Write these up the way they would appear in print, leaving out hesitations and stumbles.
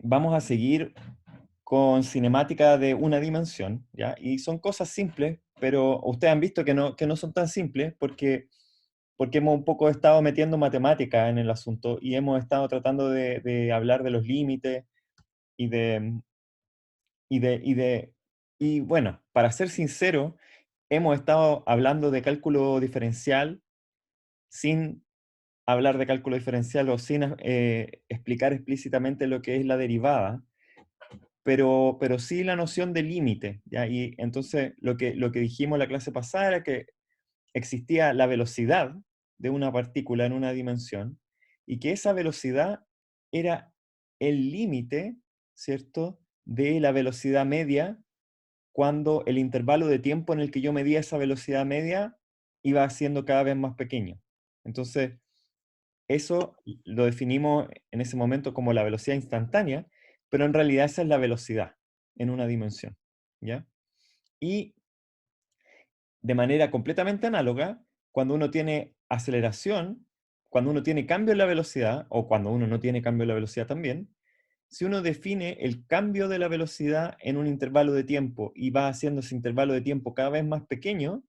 vamos a seguir con cinemática de una dimensión, ¿ya? Y son cosas simples, pero ustedes han visto que no son tan simples porque hemos un poco estado metiendo matemática en el asunto y hemos estado tratando de hablar de los límites y de, y de, y de, y bueno, para ser sincero, hemos estado hablando de cálculo diferencial sin hablar de cálculo diferencial o sin explicar explícitamente lo que es la derivada, pero sí la noción de límite, ¿ya? Y entonces lo que dijimos en la clase pasada era que existía la velocidad de una partícula en una dimensión y que esa velocidad era el límite, ¿cierto?, de la velocidad media cuando el intervalo de tiempo en el que yo medía esa velocidad media iba siendo cada vez más pequeño. Entonces, eso lo definimos en ese momento como la velocidad instantánea, pero en realidad esa es la velocidad en una dimensión, ¿ya? Y de manera completamente análoga, cuando uno tiene aceleración, cuando uno tiene cambio en la velocidad, o cuando uno no tiene cambio en la velocidad también, si uno define el cambio de la velocidad en un intervalo de tiempo y va haciendo ese intervalo de tiempo cada vez más pequeño,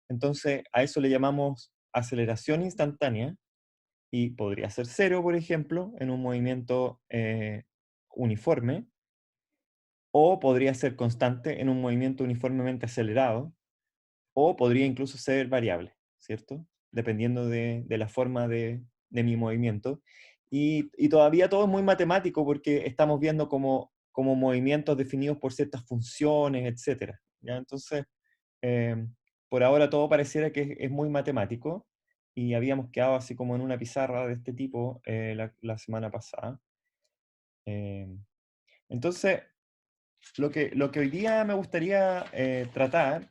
entonces a eso le llamamos aceleración instantánea, y podría ser cero, por ejemplo, en un movimiento uniforme, o podría ser constante en un movimiento uniformemente acelerado, o podría incluso ser variable, ¿cierto? Dependiendo de la forma de mi movimiento. Y todavía todo es muy matemático porque estamos viendo como movimientos definidos por ciertas funciones, etcétera, ¿ya? Entonces, eh, por ahora todo pareciera que es muy matemático y habíamos quedado así como en una pizarra de este tipo la semana pasada. Eh, entonces, lo que hoy día me gustaría tratar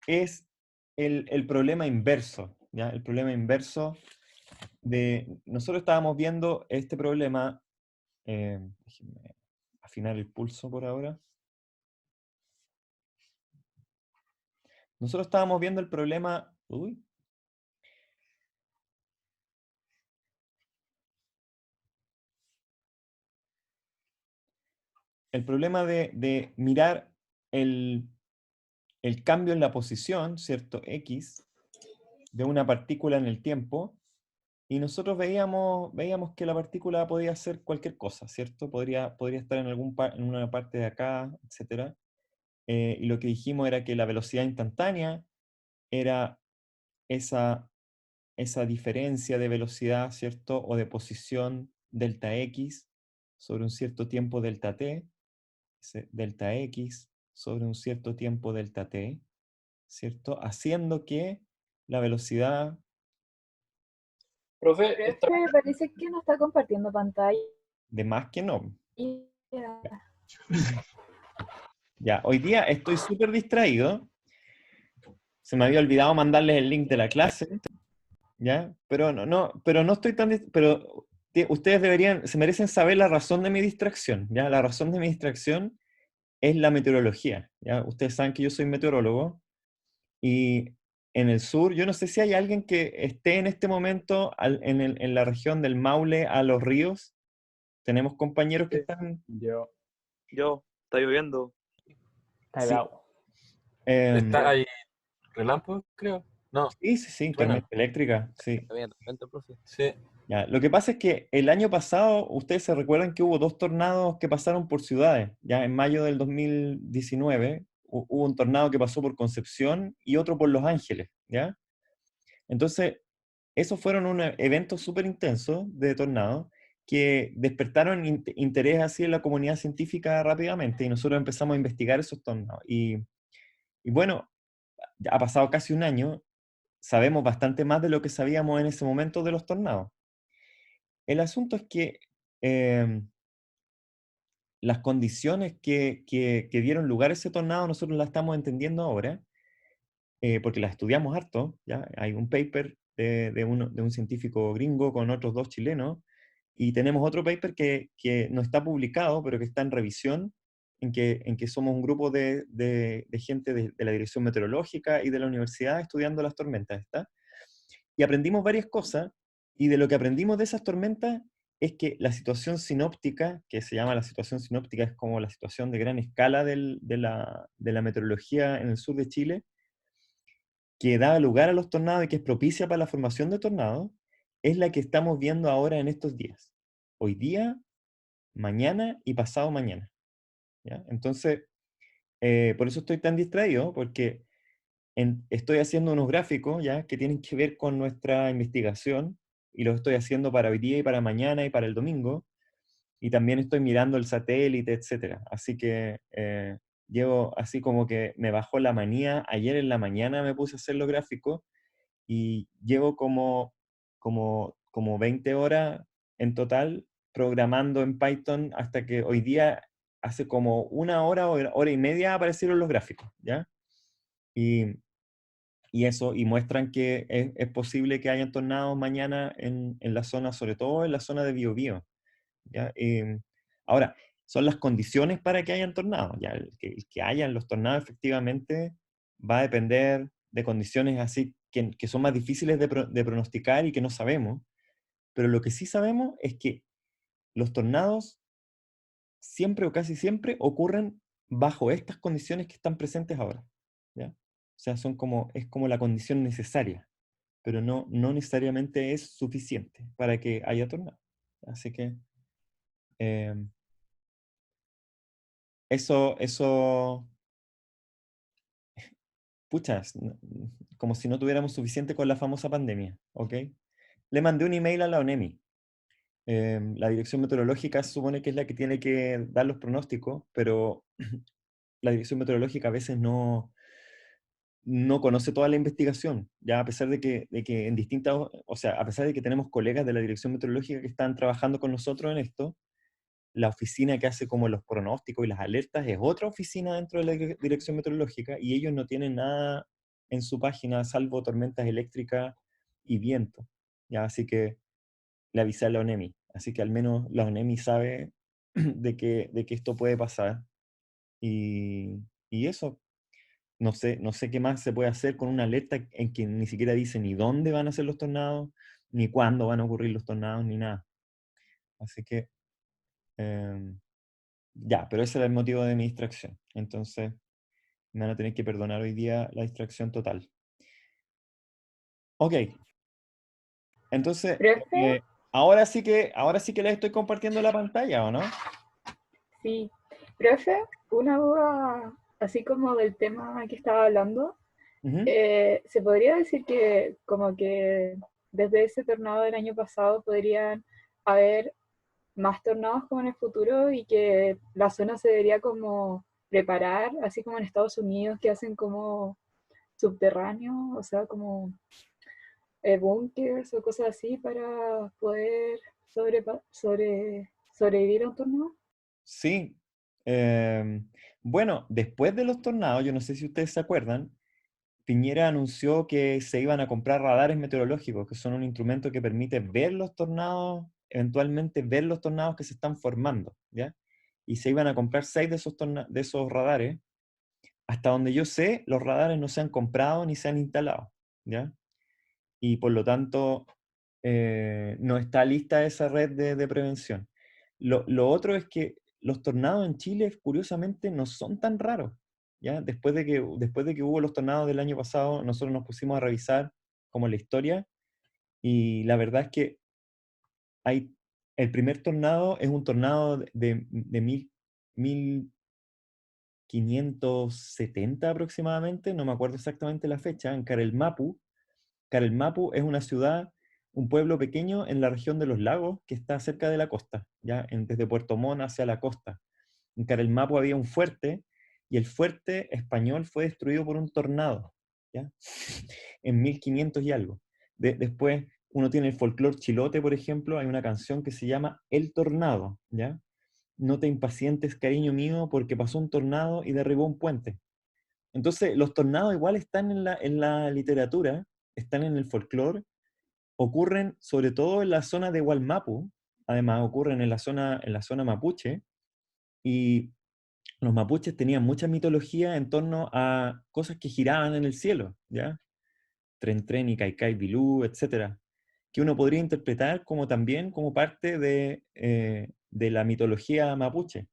es el problema inverso, ¿ya? El problema inverso nosotros estábamos viendo este problema, déjenme afinar el pulso por ahora. Nosotros estábamos viendo el problema, el problema de mirar el, el cambio en la posición, ¿cierto? X, de una partícula en el tiempo, y nosotros veíamos que la partícula podía hacer cualquier cosa, ¿cierto? Podría estar en, en una parte de acá, etcétera. Y lo que dijimos era que la velocidad instantánea era esa, esa diferencia de velocidad, ¿cierto? O de posición delta x sobre un cierto tiempo delta t, delta x sobre un cierto tiempo delta t, ¿cierto? Haciendo que la velocidad Profe, está... Profe, parece que no está compartiendo pantalla. de más que no. Ya. Ya, hoy día estoy súper distraído. Se me había olvidado mandarles el link de la clase, ¿ya? Pero no estoy tan... Pero ustedes se merecen saber la razón de mi distracción, ¿ya? La razón de mi distracción es la meteorología, ¿ya? Ustedes saben que yo soy meteorólogo y en el sur, yo no sé si hay alguien que esté en este momento en la región del Maule a los ríos. Tenemos compañeros que están... Está lloviendo. Está Sí. helado. Está ahí relámpago, creo. No, Sí, sí, sí, suena. tormenta eléctrica, sí. Está bien, vente, profe. Sí. Ya, lo que pasa es que el año pasado, ustedes se recuerdan que hubo dos tornados que pasaron por ciudades. Ya en mayo del 2019 hubo un tornado que pasó por Concepción y otro por Los Ángeles, ¿ya? Entonces, esos fueron eventos súper intensos de tornados que despertaron interés así en la comunidad científica rápidamente y nosotros empezamos a investigar esos tornados. Y bueno, ya ha pasado casi un año, sabemos bastante más de lo que sabíamos en ese momento de los tornados. El asunto es que las condiciones que dieron lugar a ese tornado nosotros las estamos entendiendo ahora, porque las estudiamos harto, ¿ya? Hay un paper de un científico gringo con otros dos chilenos, y tenemos otro paper que no está publicado, pero que está en revisión, en que somos un grupo de gente de la Dirección Meteorológica y de la universidad estudiando las tormentas, ¿está? Y aprendimos varias cosas, y de lo que aprendimos de esas tormentas es que la situación sinóptica, que se llama la situación sinóptica, es como la situación de gran escala de la meteorología en el sur de Chile, que da lugar a los tornados y que es propicia para la formación de tornados, es la que estamos viendo ahora en estos días. Hoy día, mañana y pasado mañana. ¿Ya? Entonces, por eso estoy tan distraído, porque estoy haciendo unos gráficos ya que tienen que ver con nuestra investigación, y los estoy haciendo para hoy día y para mañana y para el domingo, y también estoy mirando el satélite, etcétera. Así que llevo así como que me bajó la manía. Ayer en la mañana me puse a hacer los gráficos y llevo como 20 horas en total programando en Python hasta que hoy día, hace como una hora o hora y media, aparecieron los gráficos, ¿ya? Y, y eso, y muestran que es posible que hayan tornados mañana en la zona, sobre todo en la zona de Biobío, ¿ya? Ahora, son las condiciones para que hayan tornados, ¿ya? El que hayan los tornados efectivamente va a depender de condiciones así que son más difíciles de pronosticar y que no sabemos, pero lo que sí sabemos es que los tornados siempre o casi siempre ocurren bajo estas condiciones que están presentes ahora, ¿ya? O sea, es como la condición necesaria, pero no necesariamente es suficiente para que haya tornado. Así que em, eso, puchas, como si no tuviéramos suficiente con la famosa pandemia, ¿ok? Le mandé un email a la ONEMI. La dirección meteorológica se supone que es la que tiene que dar los pronósticos, pero la dirección meteorológica a veces no conoce toda la investigación, ya a pesar de que en distintas, o sea, a pesar de que tenemos colegas de la dirección meteorológica que están trabajando con nosotros en esto, la oficina que hace como los pronósticos y las alertas es otra oficina dentro de la dirección meteorológica, y ellos no tienen nada en su página salvo tormentas eléctricas y viento, ya, así que le avisé a la ONEMI, así que al menos la ONEMI sabe de que esto puede pasar, y eso. No sé qué más se puede hacer con una alerta en que ni siquiera dice ni dónde van a ser los tornados, ni cuándo van a ocurrir los tornados, ni nada. Así que, em, ya, pero ese era el motivo de mi distracción. Entonces, me van a tener que perdonar hoy día la distracción total. Ok, entonces, Profe, ahora sí que les estoy compartiendo la pantalla, ¿o no? sí. Profe, una duda así como del tema que estaba hablando. Ujú. ¿Se podría decir que como que desde ese tornado del año pasado podrían haber más tornados como en el futuro y que la zona se debería como preparar, así como en Estados Unidos que hacen como subterráneo, o sea, como búnkers o cosas así para poder sobrevivir a un tornado? Sí. Bueno, después de los tornados, yo no sé si ustedes se acuerdan, Piñera anunció que se iban a comprar radares meteorológicos, que son un instrumento que permite ver los tornados, eventualmente ver los tornados que se están formando, ¿ya? Y se iban a comprar 6 de esos radares. Hasta donde yo sé, los radares no se han comprado ni se han instalado, ¿ya? Y por lo tanto, no está lista esa red de prevención. Lo otro es que los tornados en Chile, curiosamente, no son tan raros, ¿ya? Después de que hubo los tornados del año pasado, nosotros nos pusimos a revisar como la historia, y la verdad es que el primer tornado es un tornado de 1570 aproximadamente, no me acuerdo exactamente la fecha, en Carelmapu. Carelmapu es una ciudad, un pueblo pequeño en la región de los lagos que está cerca de la costa, ya desde Puerto Montt hacia la costa. En Carelmapu había un fuerte, y el fuerte español fue destruido por un tornado, ¿ya? En 1500 y algo. Después uno tiene el folclore chilote, por ejemplo, hay una canción que se llama El Tornado, ¿ya? No te impacientes, cariño mío, porque pasó un tornado y derribó un puente. Entonces, los tornados igual están en la literatura, están en el folclore, ocurren sobre todo en la zona de Hualmapu, además ocurren en la zona mapuche, y los mapuches tenían mucha mitología en torno a cosas que giraban en el cielo, ¿ya? Tren Tren y Caicay Bilú, etc. que uno podría interpretar como también como parte de la mitología mapuche.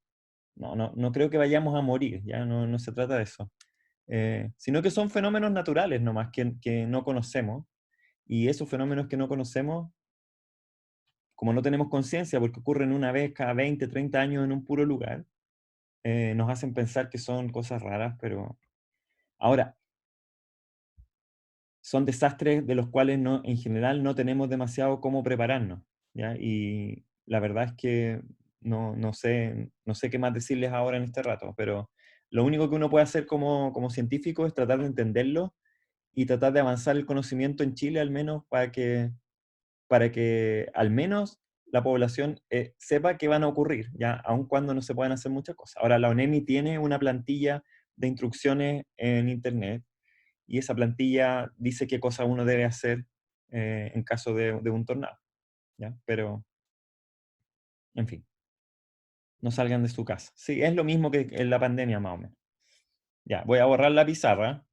No creo que vayamos a morir, ya no se trata de eso. Sino que son fenómenos naturales nomás que no conocemos, y esos fenómenos que no conocemos, como no tenemos conciencia porque ocurren una vez cada 20, 30 años en un puro lugar, nos hacen pensar que son cosas raras, pero ahora, son desastres de los cuales en general no tenemos demasiado cómo prepararnos, ¿ya? Y la verdad es que no sé qué más decirles ahora en este rato, pero lo único que uno puede hacer como científico es tratar de entenderlo y tratar de avanzar el conocimiento en Chile al menos para que al menos la población sepa que van a ocurrir, ya, aun cuando no se puedan hacer muchas cosas. Ahora, la ONEMI tiene una plantilla de instrucciones en Internet, y esa plantilla dice qué cosa uno debe hacer en caso de un tornado, ¿ya? Pero, en fin, no salgan de su casa. Sí, es lo mismo que en la pandemia, más o menos. Ya, voy a borrar la pizarra.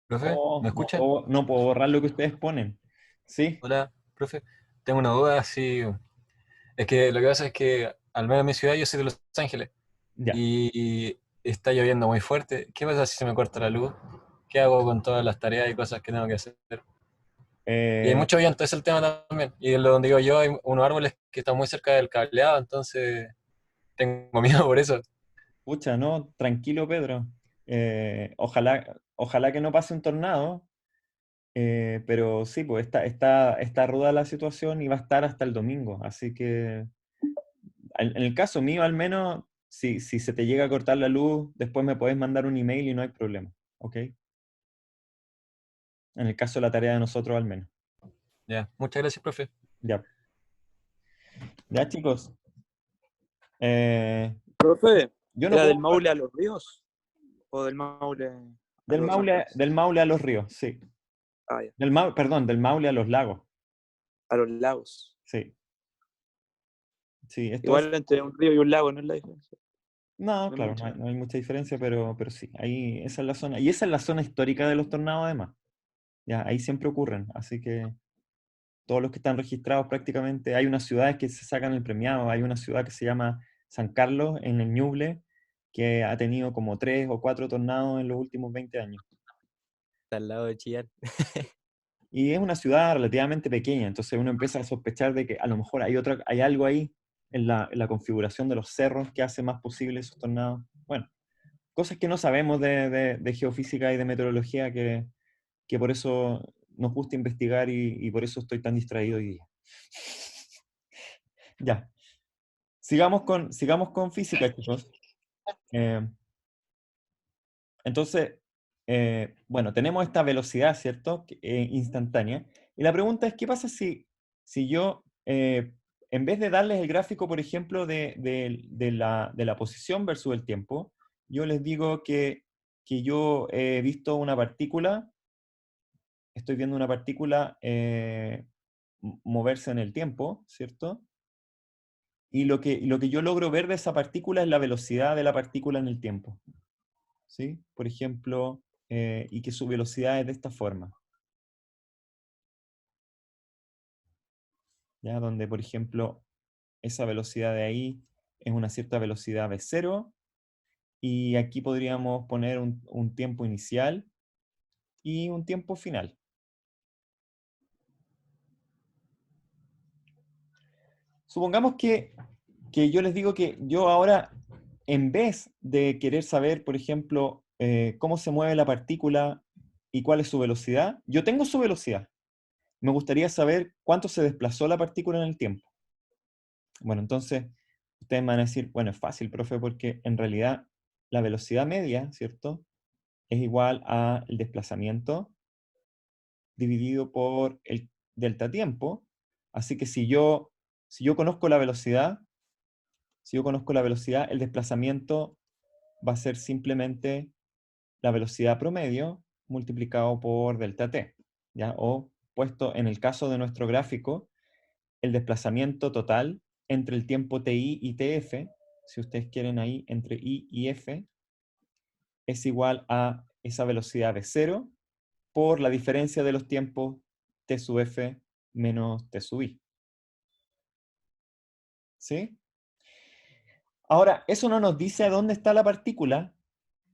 Profe, ¿me escucha? No puedo borrar lo que ustedes ponen. ¿Sí? Hola, profe. Tengo una duda, si es que lo que pasa es que al menos en mi ciudad yo soy de Los Ángeles Ya. y está lloviendo muy fuerte. ¿Qué pasa si se me corta la luz? ¿Qué hago con todas las tareas y cosas que tengo que hacer? Y hay Eh, mucho viento, ese es el tema también. Y en lo donde digo yo hay unos árboles que están muy cerca del cableado, entonces tengo miedo por eso. Pucha, no, tranquilo, Pedro. Ojalá que no pase un tornado, pero sí, pues está ruda la situación y va a estar hasta el domingo. Así que, en el caso mío al menos, si se te llega a cortar la luz, después me podés mandar un email y no hay problema. ¿Ok? En el caso de la tarea de nosotros al menos. Ya, muchas gracias, profe. Ya, ya chicos. Eh, Profe, yo no ¿era puedo... del Maule a los ríos o del Maule a Del los Maule, Ángeles? del Maule a los ríos, sí. Ah, ya, Perdón, del Maule a los lagos. a los lagos. Sí, sí, esto es... Igual entre un río y un lago no es la diferencia. No, No es claro, no mucho. hay mucha diferencia, pero sí, ahí esa es la zona. Y esa es la zona histórica de los tornados además. Ya, ahí siempre ocurren. Así que todos los que están registrados prácticamente, hay unas ciudades que se sacan el premiado. Hay una ciudad que se llama San Carlos, en el Ñuble, que ha tenido como 3 o 4 tornados en los últimos 20 años. Está al lado de Chillán. Y es una ciudad relativamente pequeña, entonces uno empieza a sospechar de que a lo mejor hay algo ahí en la configuración de los cerros que hace más posible esos tornados. Bueno, cosas que no sabemos de geofísica y de meteorología, que por eso nos gusta investigar, y por eso estoy tan distraído hoy día. Ya, sigamos con física, chicos. Eh, entonces, bueno, tenemos esta velocidad, ¿cierto? Instantánea. Y la pregunta es, ¿qué pasa si yo, en vez de darles el gráfico, por ejemplo, de la posición versus el tiempo, yo les digo que yo he visto una partícula, estoy viendo una partícula moverse en el tiempo, ¿cierto? Y lo que yo logro ver de esa partícula es la velocidad de la partícula en el tiempo, ¿sí? Por ejemplo, y que su velocidad es de esta forma, ¿ya? Donde, por ejemplo, esa velocidad de ahí es una cierta velocidad v0, y aquí podríamos poner un tiempo inicial y un tiempo final. Supongamos que yo les digo que yo ahora, en vez de querer saber, por ejemplo, cómo se mueve la partícula y cuál es su velocidad, yo tengo su velocidad. Me gustaría saber cuánto se desplazó la partícula en el tiempo. Bueno, entonces, ustedes me van a decir, bueno, es fácil, profe, porque en realidad la velocidad media, ¿cierto? Es igual al desplazamiento dividido por el delta tiempo. Así que si yo conozco la velocidad, el desplazamiento va a ser simplemente la velocidad promedio multiplicado por delta t, ¿ya? O puesto en el caso de nuestro gráfico, el desplazamiento total entre el tiempo ti y tf, si ustedes quieren ahí, entre i y f, es igual a esa velocidad v0 por la diferencia de los tiempos t sub f menos t sub i. ¿Sí? Ahora, eso no nos dice a dónde está la partícula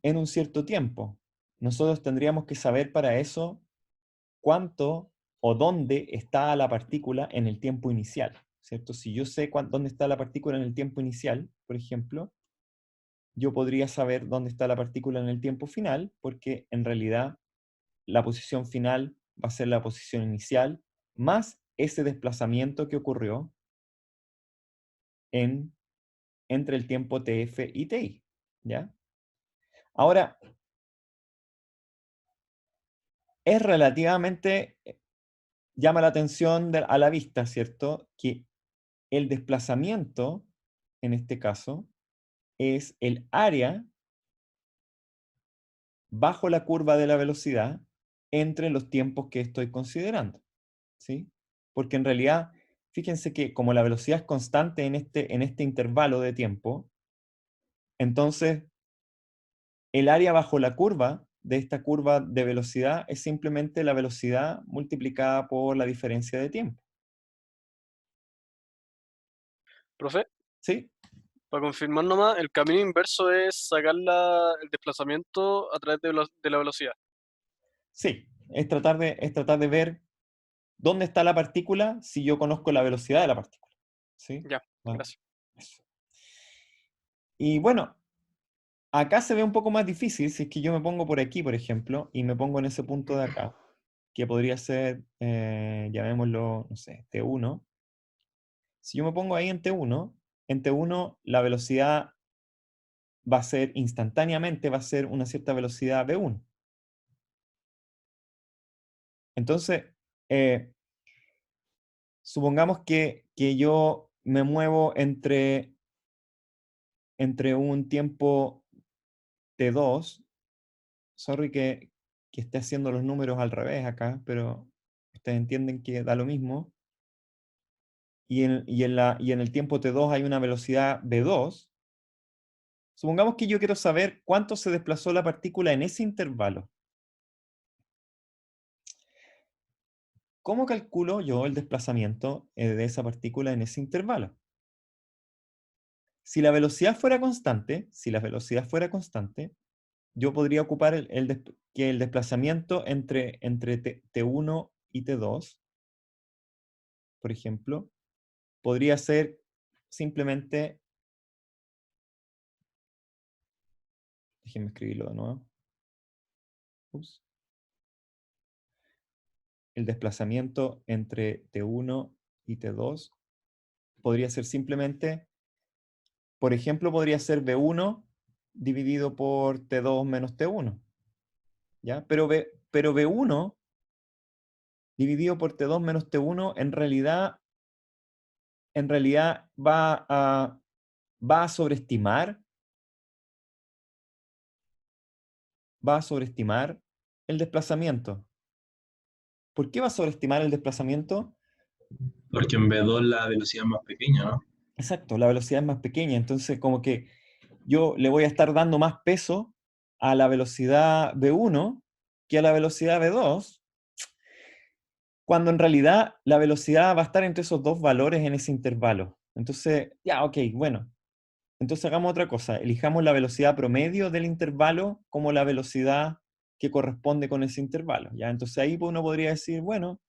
en un cierto tiempo. Nosotros tendríamos que saber para eso cuánto o dónde está la partícula en el tiempo inicial, ¿cierto? Si yo sé dónde está la partícula en el tiempo inicial, por ejemplo, yo podría saber dónde está la partícula en el tiempo final, porque en realidad la posición final va a ser la posición inicial más ese desplazamiento que ocurrió entre el tiempo tf y ti, ¿ya? Ahora, es relativamente, llama la atención a la vista, ¿cierto? Que el desplazamiento, en este caso, es el área bajo la curva de la velocidad entre los tiempos que estoy considerando, ¿sí? Porque en realidad, fíjense que como la velocidad es constante en este intervalo de tiempo, entonces el área bajo la curva de esta curva de velocidad es simplemente la velocidad multiplicada por la diferencia de tiempo, Profe, ¿sí? para confirmar nomás, el camino inverso es sacar el desplazamiento a través de la velocidad. Sí, es tratar de ver dónde está la partícula si yo conozco la velocidad de la partícula, ¿sí? Ya, Ah, gracias. eso. Y bueno, acá se ve un poco más difícil si es que yo me pongo por aquí, por ejemplo, y me pongo en ese punto de acá, que podría ser, llamémoslo, no sé, T1. Si yo me pongo ahí en T1 la velocidad va a ser instantáneamente, va a ser una cierta velocidad v1. Entonces, eh, supongamos que yo me muevo entre un tiempo T2, sorry que esté haciendo los números al revés acá, pero ustedes entienden que da lo mismo. Y en el tiempo T2 hay una velocidad v2. Supongamos que yo quiero saber cuánto se desplazó la partícula en ese intervalo. ¿Cómo calculo yo el desplazamiento de esa partícula en ese intervalo? Si la velocidad fuera constante, yo podría ocupar que el desplazamiento entre T1 y T2, por ejemplo, podría ser simplemente, déjenme escribirlo de nuevo. Ups. El desplazamiento entre T1 y T2 podría ser simplemente, por ejemplo, podría ser V1 dividido por T2 menos T1, ¿ya? Pero V1 dividido por T2 menos T1 en realidad va a sobreestimar el desplazamiento. ¿Por qué va a sobreestimar el desplazamiento? Porque en V2 la velocidad es más pequeña, ¿no? Exacto, la velocidad es más pequeña, entonces como que yo le voy a estar dando más peso a la velocidad V1 que a la velocidad V2, cuando en realidad la velocidad va a estar entre esos dos valores en ese intervalo. Entonces, ya, ok, bueno. Entonces hagamos otra cosa, elijamos la velocidad promedio del intervalo como la velocidad que corresponde con ese intervalo, ¿ya? Entonces ahí uno podría decir, bueno,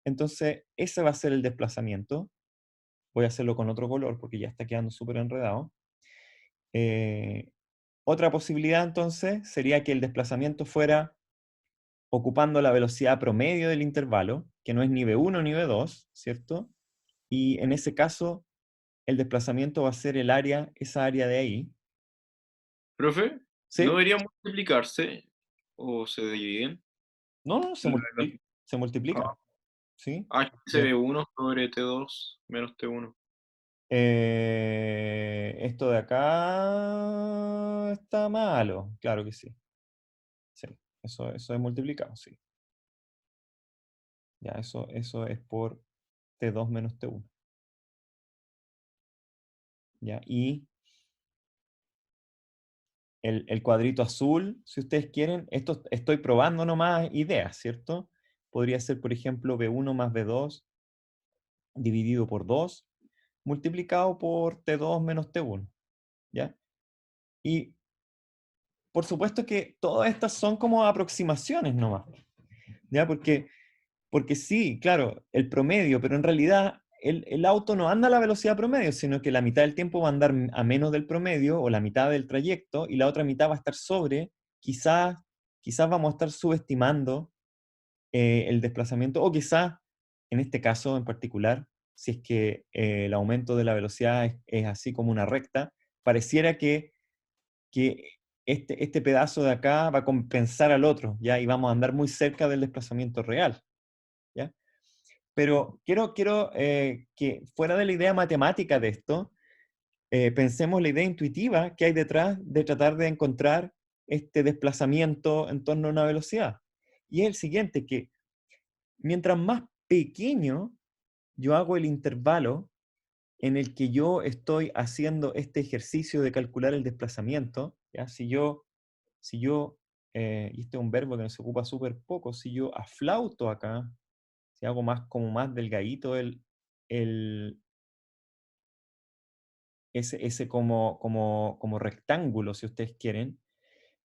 entonces ese va a ser el desplazamiento. Voy a hacerlo con otro color porque ya está quedando súper enredado. Otra posibilidad entonces sería que el desplazamiento fuera ocupando la velocidad promedio del intervalo, que no es ni v1 ni v2, ¿cierto? Y en ese caso, el desplazamiento va a ser esa área de ahí. Profe, ¿no ¿Sí? debería multiplicarse o se dividen? No, no, La- se multiplica. Ah, ¿Sí? HCV 1 sobre T2 menos T1. Esto de acá está malo, claro que sí. Sí, eso es multiplicado, sí. Ya, eso es por T2 menos T1. ¿Ya? Y el cuadrito azul, si ustedes quieren. Esto estoy probando nomás ideas, ¿cierto? Podría ser, por ejemplo, B1 más B2 dividido por 2, multiplicado por T2 menos T1, ¿ya? Y por supuesto que todas estas son como aproximaciones nomás, ¿ya? Porque sí, claro, el promedio, pero en realidad el auto no anda a la velocidad promedio, sino que la mitad del tiempo va a andar a menos del promedio o la mitad del trayecto y la otra mitad va a estar sobre, quizás vamos a estar subestimando el desplazamiento o quizás, en este caso en particular, si es que el aumento de la velocidad es así como una recta, pareciera que este pedazo de acá va a compensar al otro, ¿ya? Y vamos a andar muy cerca del desplazamiento real, ¿ya? Pero quiero que fuera de la idea matemática de esto, pensemos la idea intuitiva que hay detrás de tratar de encontrar este desplazamiento en torno a una velocidad. Y es el siguiente, que mientras más pequeño yo hago el intervalo en el que yo estoy haciendo este ejercicio de calcular el desplazamiento, ¿ya? Y este es un verbo que se ocupa súper poco, si yo aflauto acá, si hago como más delgadito el, ese como rectángulo, si ustedes quieren,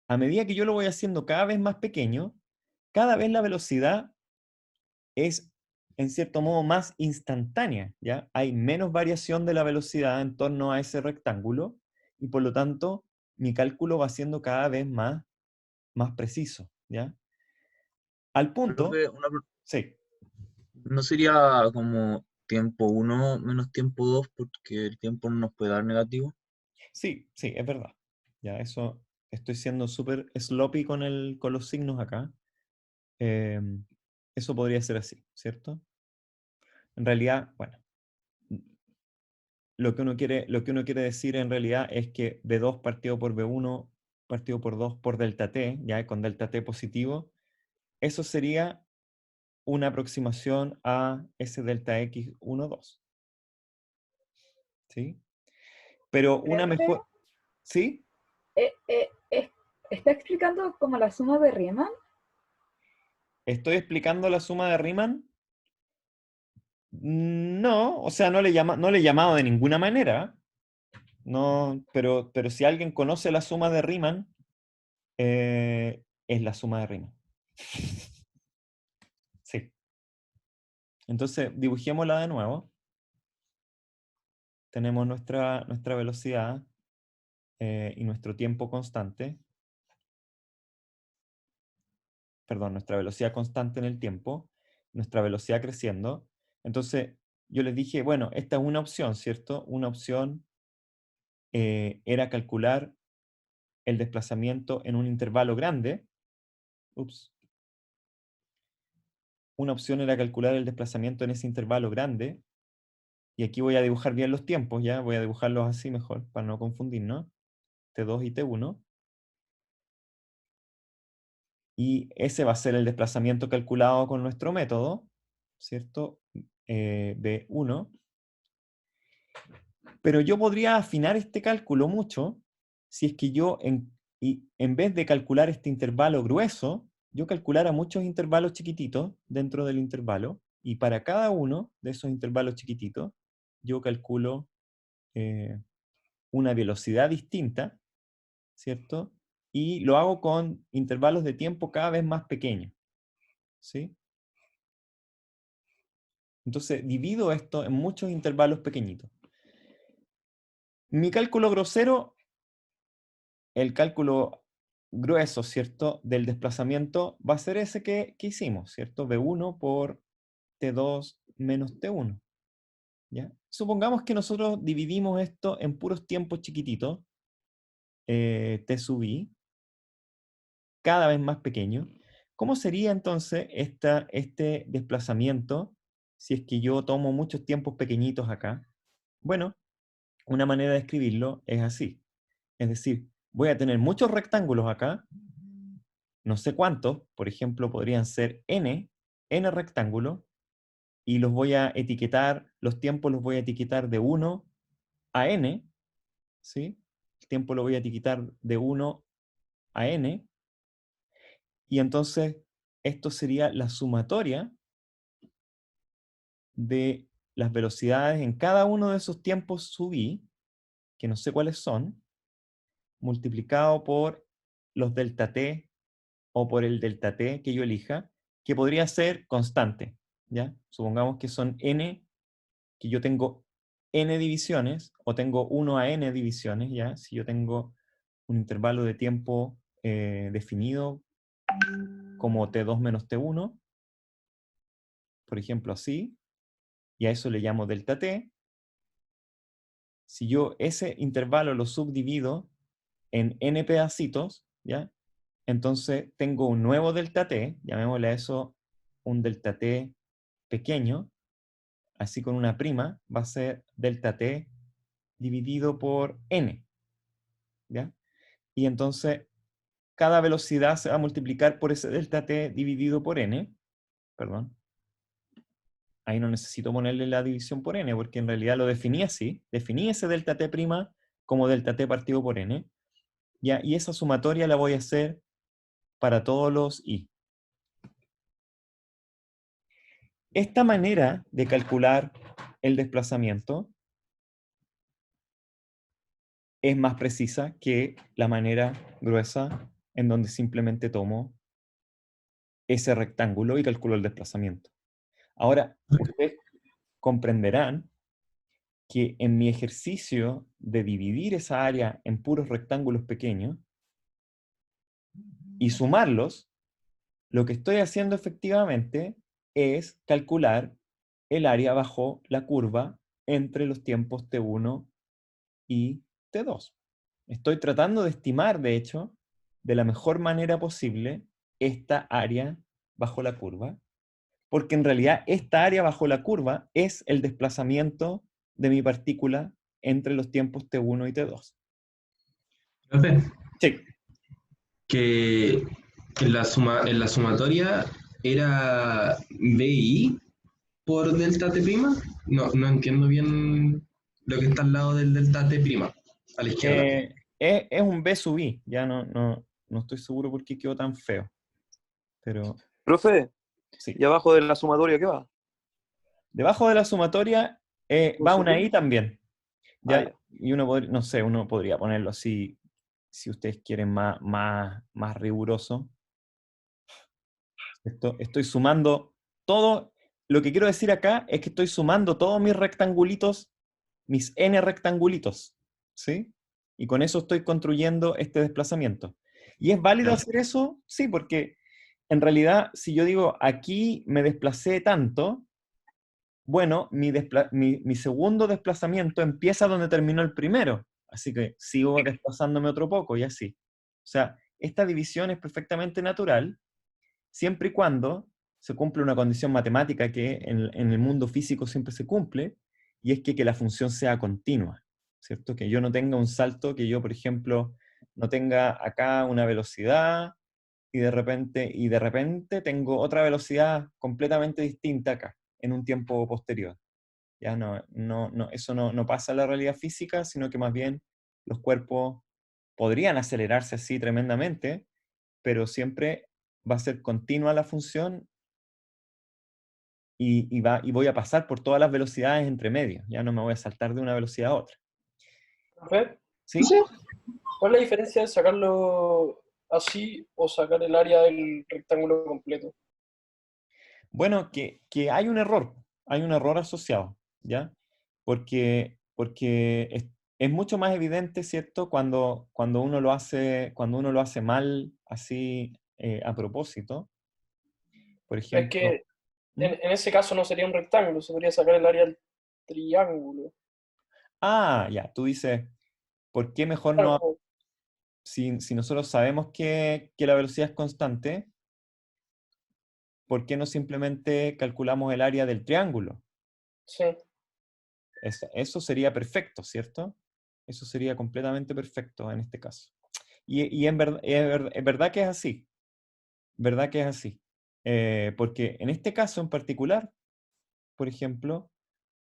a medida que yo lo voy haciendo cada vez más pequeño, cada vez la velocidad es, en cierto modo, más instantánea, ¿ya? Hay menos variación de la velocidad en torno a ese rectángulo y por lo tanto mi cálculo va siendo cada vez más preciso, ¿ya? Al punto, Profe, sí, ¿no sería como tiempo uno menos tiempo 2 porque el tiempo no nos puede dar negativo? sí, es verdad. Ya, eso, estoy siendo súper sloppy con los signos acá. Eso podría ser así, ¿cierto? En realidad, bueno, lo que uno quiere decir en realidad es que B2 partido por B1 partido por 2 por delta T, ya con delta T positivo, eso sería una aproximación a ese delta X 1, 2. ¿Sí? Pero una Profe, mejor... ¿Sí? eh, eh, es- ¿está explicando como la suma de Riemann? ¿Estoy explicando la suma de Riemann? No, o sea, no le he llamado de ninguna manera. No, pero si alguien conoce la suma de Riemann, es la suma de Riemann. Sí. Entonces, dibujémosla de nuevo. Tenemos nuestra velocidad y nuestro tiempo constante. Perdón, nuestra velocidad constante en el tiempo, nuestra velocidad creciendo. Entonces, yo les dije, bueno, esta es una opción, ¿cierto? Una opción era calcular el desplazamiento en un intervalo grande. Ups. Una opción era calcular el desplazamiento en ese intervalo grande. Y aquí voy a dibujar bien los tiempos, ¿ya? Voy a dibujarlos así mejor, para no confundirnos. T2 y T1. Y ese va a ser el desplazamiento calculado con nuestro método, ¿cierto? B1. Pero yo podría afinar este cálculo mucho si es que yo, en vez de calcular este intervalo grueso, yo calculara muchos intervalos chiquititos dentro del intervalo, y para cada uno de esos intervalos chiquititos, yo calculo una velocidad distinta, ¿cierto? Y lo hago con intervalos de tiempo cada vez más pequeños, ¿sí? Entonces divido esto en muchos intervalos pequeñitos. Mi cálculo grosero, el cálculo grueso, ¿cierto?, del desplazamiento va a ser ese que hicimos, ¿cierto? B1 por T2 menos T1, ¿ya? Supongamos que nosotros dividimos esto en puros tiempos chiquititos, T sub i, cada vez más pequeño. ¿Cómo sería entonces este desplazamiento si es que yo tomo muchos tiempos pequeñitos acá? Bueno, una manera de escribirlo es así. Es decir, voy a tener muchos rectángulos acá, no sé cuántos, por ejemplo, podrían ser n rectángulos, y los voy a etiquetar, los tiempos los voy a etiquetar de 1 a n, ¿sí? El tiempo lo voy a etiquetar de 1 a n, y entonces esto sería la sumatoria de las velocidades en cada uno de esos tiempos sub i, que no sé cuáles son, multiplicado por los delta t o por el delta t que yo elija, que podría ser constante, ¿ya? Supongamos que son n, que yo tengo n divisiones, o tengo 1 a n divisiones, ¿ya? Si yo tengo un intervalo de tiempo definido como t2 menos t1, por ejemplo así, y a eso le llamo delta t. Si yo ese intervalo lo subdivido en n pedacitos, ¿ya? Entonces tengo un nuevo delta t, llamémosle a eso un delta t pequeño, así con una prima, va a ser delta t dividido por n, ¿ya? Y entonces cada velocidad se va a multiplicar por ese delta t dividido por n, perdón. Ahí no necesito ponerle la división por n, porque en realidad lo definí así, definí ese delta t' como delta t partido por n, ¿ya? Y esa sumatoria la voy a hacer para todos los i. Esta manera de calcular el desplazamiento es más precisa que la manera gruesa en donde simplemente tomo ese rectángulo y calculo el desplazamiento. Ahora, ustedes comprenderán que en mi ejercicio de dividir esa área en puros rectángulos pequeños y sumarlos, lo que estoy haciendo efectivamente es calcular el área bajo la curva entre los tiempos t1 y t2. Estoy tratando de estimar, de hecho, de la mejor manera posible esta área bajo la curva, porque en realidad esta área bajo la curva es el desplazamiento de mi partícula entre los tiempos t1 y t2. Profe, Sí. que en la sumatoria era BI por delta T'. No entiendo bien lo que está al lado del delta T', a la izquierda. Es un B sub I, ya no estoy seguro por qué quedó tan feo, pero Profe, sí. ¿y abajo de la sumatoria qué va? Debajo de la sumatoria va una I también. ¿Ya? Ya. Y uno podría, no sé, uno podría ponerlo así, si ustedes quieren más riguroso. Estoy sumando todo. Lo que quiero decir acá es que estoy sumando todos mis rectangulitos, mis n rectangulitos, ¿sí? Y con eso estoy construyendo este desplazamiento. ¿Y es válido hacer eso? Sí, porque en realidad, si yo digo, aquí me desplacé tanto, bueno, mi segundo desplazamiento empieza donde terminó el primero. Así que sigo desplazándome otro poco y así. O sea, esta división es perfectamente natural, siempre y cuando se cumple una condición matemática que en el mundo físico siempre se cumple, y es que la función sea continua, ¿cierto? Que yo no tenga un salto, que yo, por ejemplo, no tenga acá una velocidad y de repente tengo otra velocidad completamente distinta acá, en un tiempo posterior. Ya eso no pasa en la realidad física, sino que más bien los cuerpos podrían acelerarse así tremendamente, pero siempre va a ser continua la función y voy a pasar por todas las velocidades entre medio. Ya no me voy a saltar de una velocidad a otra. Profe, ¿Sí? ¿cuál es la diferencia de sacarlo así o sacar el área del rectángulo completo? Bueno, que hay un error asociado, ¿ya? Porque es mucho más evidente, ¿cierto? Cuando uno lo hace mal, así a propósito. Por Es ejemplo, que en ese caso no sería un rectángulo, se podría sacar el área del triángulo. ya, tú dices, ¿por qué mejor no, Claro, si nosotros sabemos que la velocidad es constante, ¿por qué no simplemente calculamos el área del triángulo? sí. Eso sería perfecto, ¿cierto? Eso sería completamente perfecto en este caso. Y es verdad que es así. ¿Verdad que es así? Porque en este caso en particular, por ejemplo,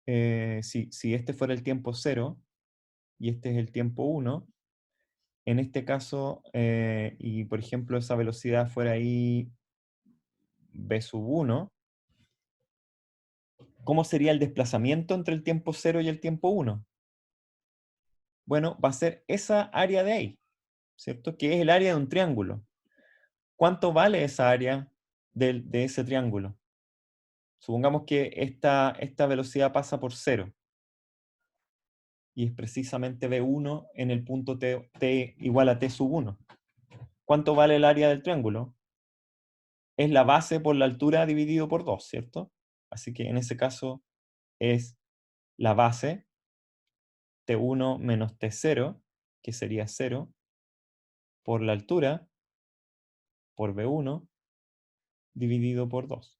si este fuera el tiempo 0 y este es el tiempo 1, en este caso, y por ejemplo esa velocidad fuera ahí v sub 1, ¿cómo sería el desplazamiento entre el tiempo 0 y el tiempo 1? Bueno, va a ser esa área de ahí, ¿cierto? Que es el área de un triángulo. ¿Cuánto vale esa área de ese triángulo? Supongamos que esta velocidad pasa por 0 y es precisamente v1 en el punto t igual a t sub 1. ¿Cuánto vale el área del triángulo? Es la base por la altura dividido por 2, ¿cierto? Así que en ese caso es la base t1 menos t0, que sería 0, por la altura, por v1, dividido por 2.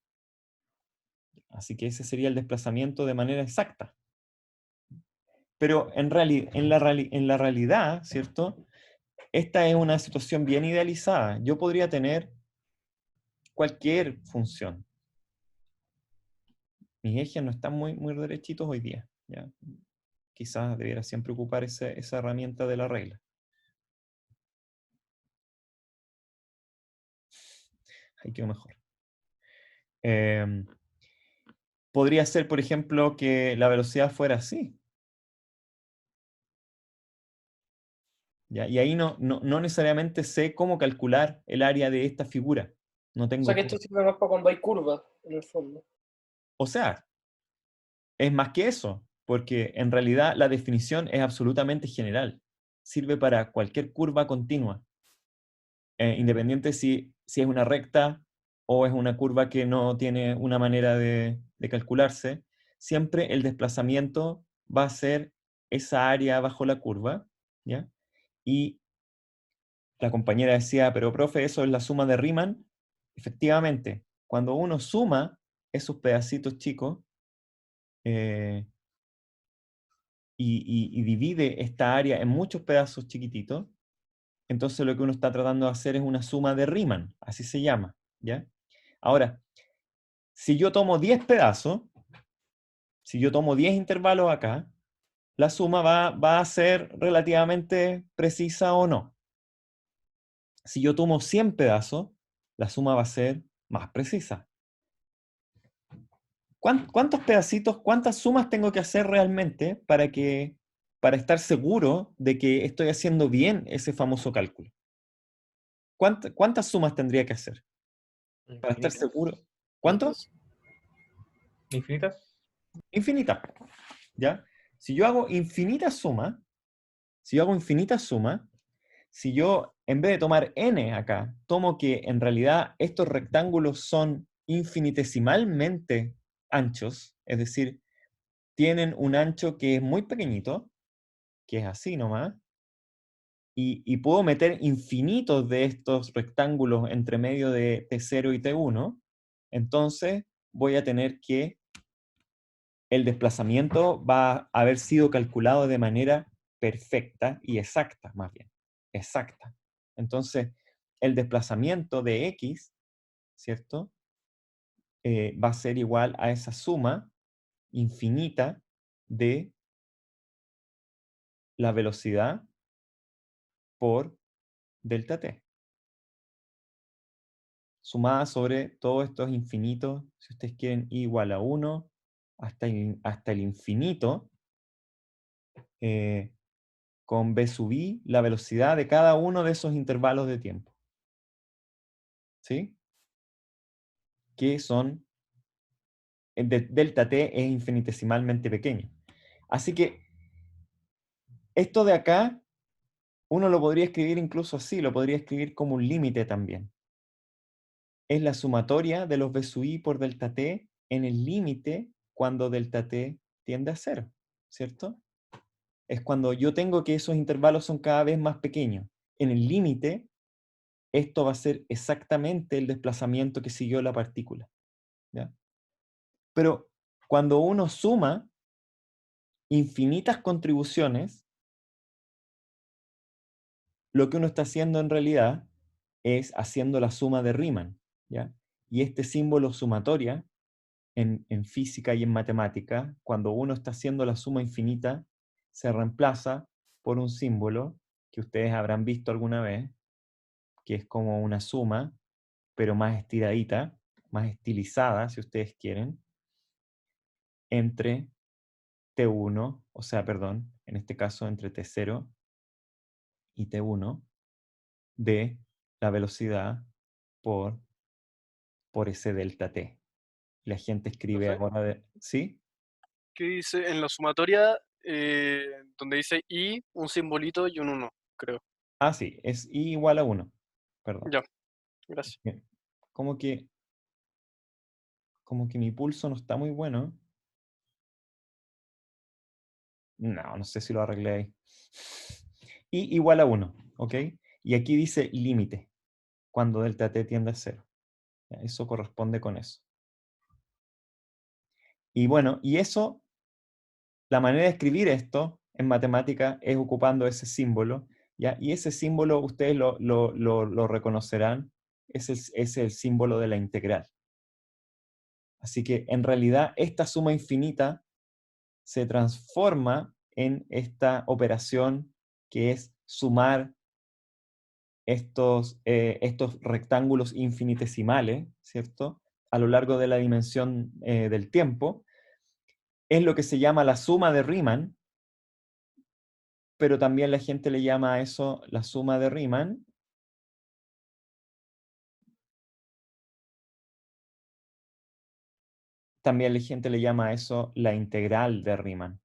Así que ese sería el desplazamiento de manera exacta. Pero en la realidad, ¿cierto? Esta es una situación bien idealizada. Yo podría tener cualquier función. Mis ejes no están muy derechitos hoy día, ¿ya? Quizás debiera siempre ocupar esa herramienta de la regla. Ahí quedó mejor. Podría ser, por ejemplo, que la velocidad fuera así. ¿Ya? Y ahí no necesariamente sé cómo calcular el área de esta figura. No O tengo sea que esto sirve más para cuando hay curvas, en el fondo. O sea, es más que eso, porque en realidad la definición es absolutamente general. Sirve para cualquier curva continua, independiente si es una recta o es una curva que no tiene una manera de calcularse. Siempre el desplazamiento va a ser esa área bajo la curva, ¿ya? Y la compañera decía, pero profe, ¿eso es la suma de Riemann? Efectivamente, cuando uno suma esos pedacitos chicos, y divide esta área en muchos pedazos chiquititos, entonces lo que uno está tratando de hacer es una suma de Riemann, así se llama, ¿ya? Ahora, si yo tomo 10 pedazos, si yo tomo 10 intervalos acá, la suma va a ser relativamente precisa o no. Si yo tomo 100 pedazos, la suma va a ser más precisa. ¿Cuántos pedacitos, cuántas sumas tengo que hacer realmente para estar seguro de que estoy haciendo bien ese famoso cálculo? ¿Cuántas sumas tendría que hacer para estar Infinitas. seguro? ¿Cuántos? ¿Infinitas? Infinitas, ¿ya? Si yo hago infinitas sumas, si yo en vez de tomar n acá, tomo que en realidad estos rectángulos son infinitesimalmente anchos, es decir, tienen un ancho que es muy pequeñito, que es así nomás, y puedo meter infinitos de estos rectángulos entre medio de T0 y T1, entonces voy a tener que el desplazamiento va a haber sido calculado de manera perfecta y exacta, más bien, exacta. Entonces, el desplazamiento de X, ¿cierto? Va a ser igual a esa suma infinita de la velocidad por delta t. Sumada sobre todos estos infinitos, si ustedes quieren, i igual a 1, hasta el infinito, con b sub i, la velocidad de cada uno de esos intervalos de tiempo. ¿Sí? Que son, delta t es infinitesimalmente pequeño. Así que, esto de acá, uno lo podría escribir incluso así, lo podría escribir como un límite también. Es la sumatoria de los b sub i por delta t en el límite cuando delta t tiende a 0, ¿cierto? Es cuando yo tengo que esos intervalos son cada vez más pequeños. En el límite, esto va a ser exactamente el desplazamiento que siguió la partícula, ¿ya? Pero cuando uno suma infinitas contribuciones, lo que uno está haciendo en realidad es haciendo la suma de Riemann, ¿ya? Y este símbolo sumatoria, en física y en matemática, cuando uno está haciendo la suma infinita, se reemplaza por un símbolo que ustedes habrán visto alguna vez, que es como una suma, pero más estiradita, más estilizada, si ustedes quieren, entre T1, o sea, perdón, en este caso entre T0 y T1, de la velocidad por ese delta T. La gente escribe Profe, ahora ¿sí? ¿qué dice en la sumatoria donde dice I, un simbolito y un 1, creo? Ah, sí, es I igual a 1. Perdón. Ya, gracias. Bien. Como que, como que mi pulso no está muy bueno. No sé si lo arreglé ahí. I igual a 1, ¿ok? Y aquí dice límite, cuando delta T tiende a 0. Ya, eso corresponde con eso. Y bueno, y eso, la manera de escribir esto en matemática es ocupando ese símbolo, ¿ya? Y ese símbolo ustedes lo reconocerán, es el símbolo de la integral. Así que en realidad esta suma infinita se transforma en esta operación que es sumar estos rectángulos infinitesimales, ¿cierto? A lo largo de la dimensión del tiempo. Es lo que se llama la suma de Riemann, pero también la gente le llama a eso la suma de Riemann. También la gente le llama a eso la integral de Riemann.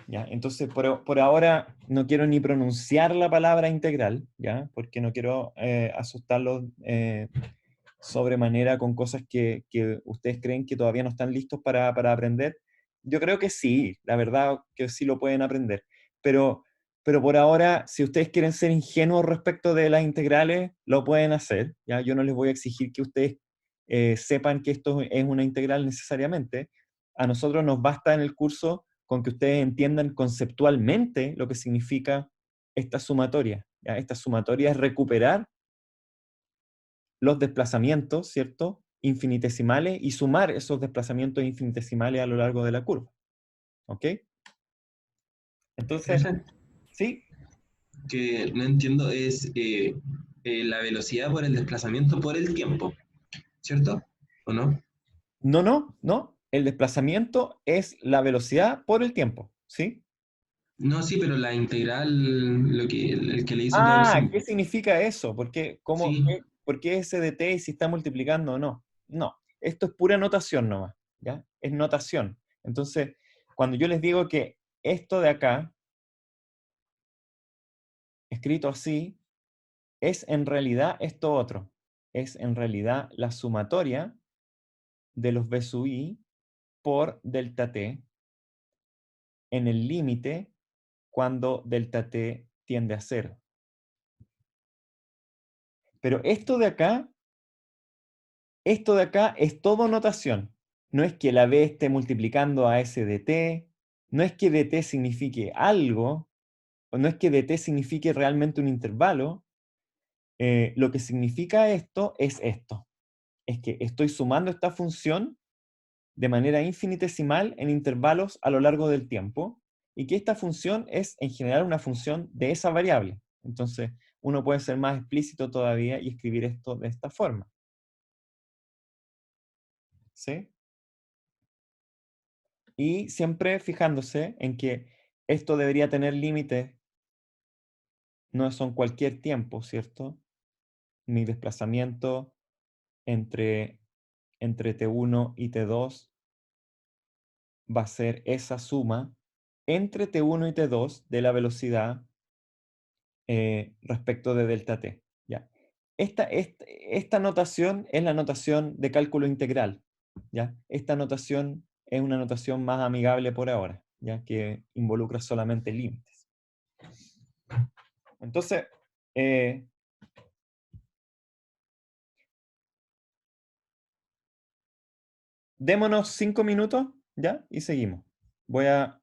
¿Ya? Entonces, por ahora no quiero ni pronunciar la palabra integral, ¿ya? Porque no quiero asustarlos sobremanera con cosas que ustedes creen que todavía no están listos para aprender. Yo creo que sí, la verdad que sí lo pueden aprender. Pero por ahora, si ustedes quieren ser ingenuos respecto de las integrales, lo pueden hacer, ¿ya? Yo no les voy a exigir que ustedes sepan que esto es una integral necesariamente. A nosotros nos basta en el curso con que ustedes entiendan conceptualmente lo que significa esta sumatoria, ¿ya? Esta sumatoria es recuperar los desplazamientos, ¿cierto? Infinitesimales y sumar esos desplazamientos infinitesimales a lo largo de la curva. ¿Ok? Entonces, Profe, ¿sí? que no entiendo es la velocidad por el desplazamiento por el tiempo, ¿cierto? ¿O no? No. El desplazamiento es la velocidad por el tiempo, ¿sí? No, sí, pero la integral, el que le hizo todo el Ah, ¿qué símbolo. significa eso? Sí, ¿Por qué ese de t y si está multiplicando o no? No, esto es pura notación nomás, ¿ya? Es notación. Entonces, cuando yo les digo que esto de acá, escrito así, es en realidad esto otro. Es en realidad la sumatoria de los b sub i por delta t en el límite cuando delta t tiende a 0. Pero esto de acá es todo notación. No es que la b esté multiplicando a s de t, no es que dt signifique algo, o no es que dt signifique realmente un intervalo. Lo que significa esto. Es que estoy sumando esta función de manera infinitesimal en intervalos a lo largo del tiempo, y que esta función es en general una función de esa variable. Entonces, uno puede ser más explícito todavía y escribir esto de esta forma. ¿Sí? Y siempre fijándose en que esto debería tener límites, no son cualquier tiempo, ¿cierto? Mi desplazamiento entre T1 y T2 va a ser esa suma entre T1 y T2 de la velocidad respecto de delta t. ¿Ya? Esta notación es la notación de cálculo integral. ¿Ya? Esta notación es una notación más amigable por ahora, ya que involucra solamente límites. Entonces, démonos 5 minutos, ¿ya? Y seguimos. Voy a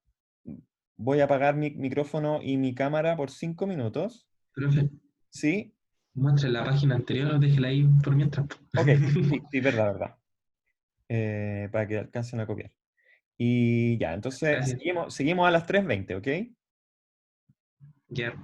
apagar mi micrófono y mi cámara por 5 minutos. profe, ¿Sí? muestre la página anterior, déjela ahí por mientras. Ok, sí, verdad. Para que alcancen a copiar. Y ya, entonces Gracias. seguimos a las 3:20, ¿ok? Ya.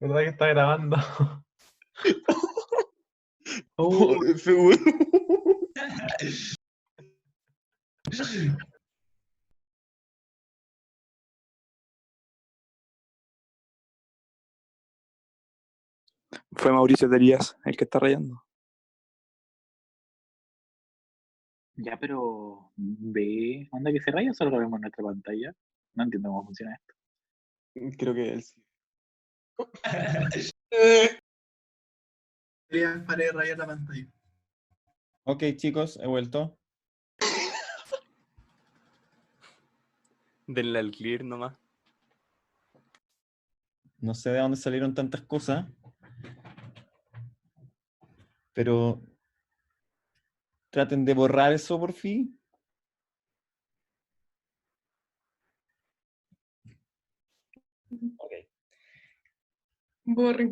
¿Verdad que está grabando? Oh, Seguro. Fue Mauricio Derías el que está rayando. Ya, pero ve, onda que se raya o solo lo vemos en nuestra pantalla. No entiendo cómo funciona esto. Creo que él sí. Para de rayar la pantalla. Ok, chicos, he vuelto. Denle al clear nomás. No sé de dónde salieron tantas cosas, pero traten de borrar eso por fin. Ok. Borren.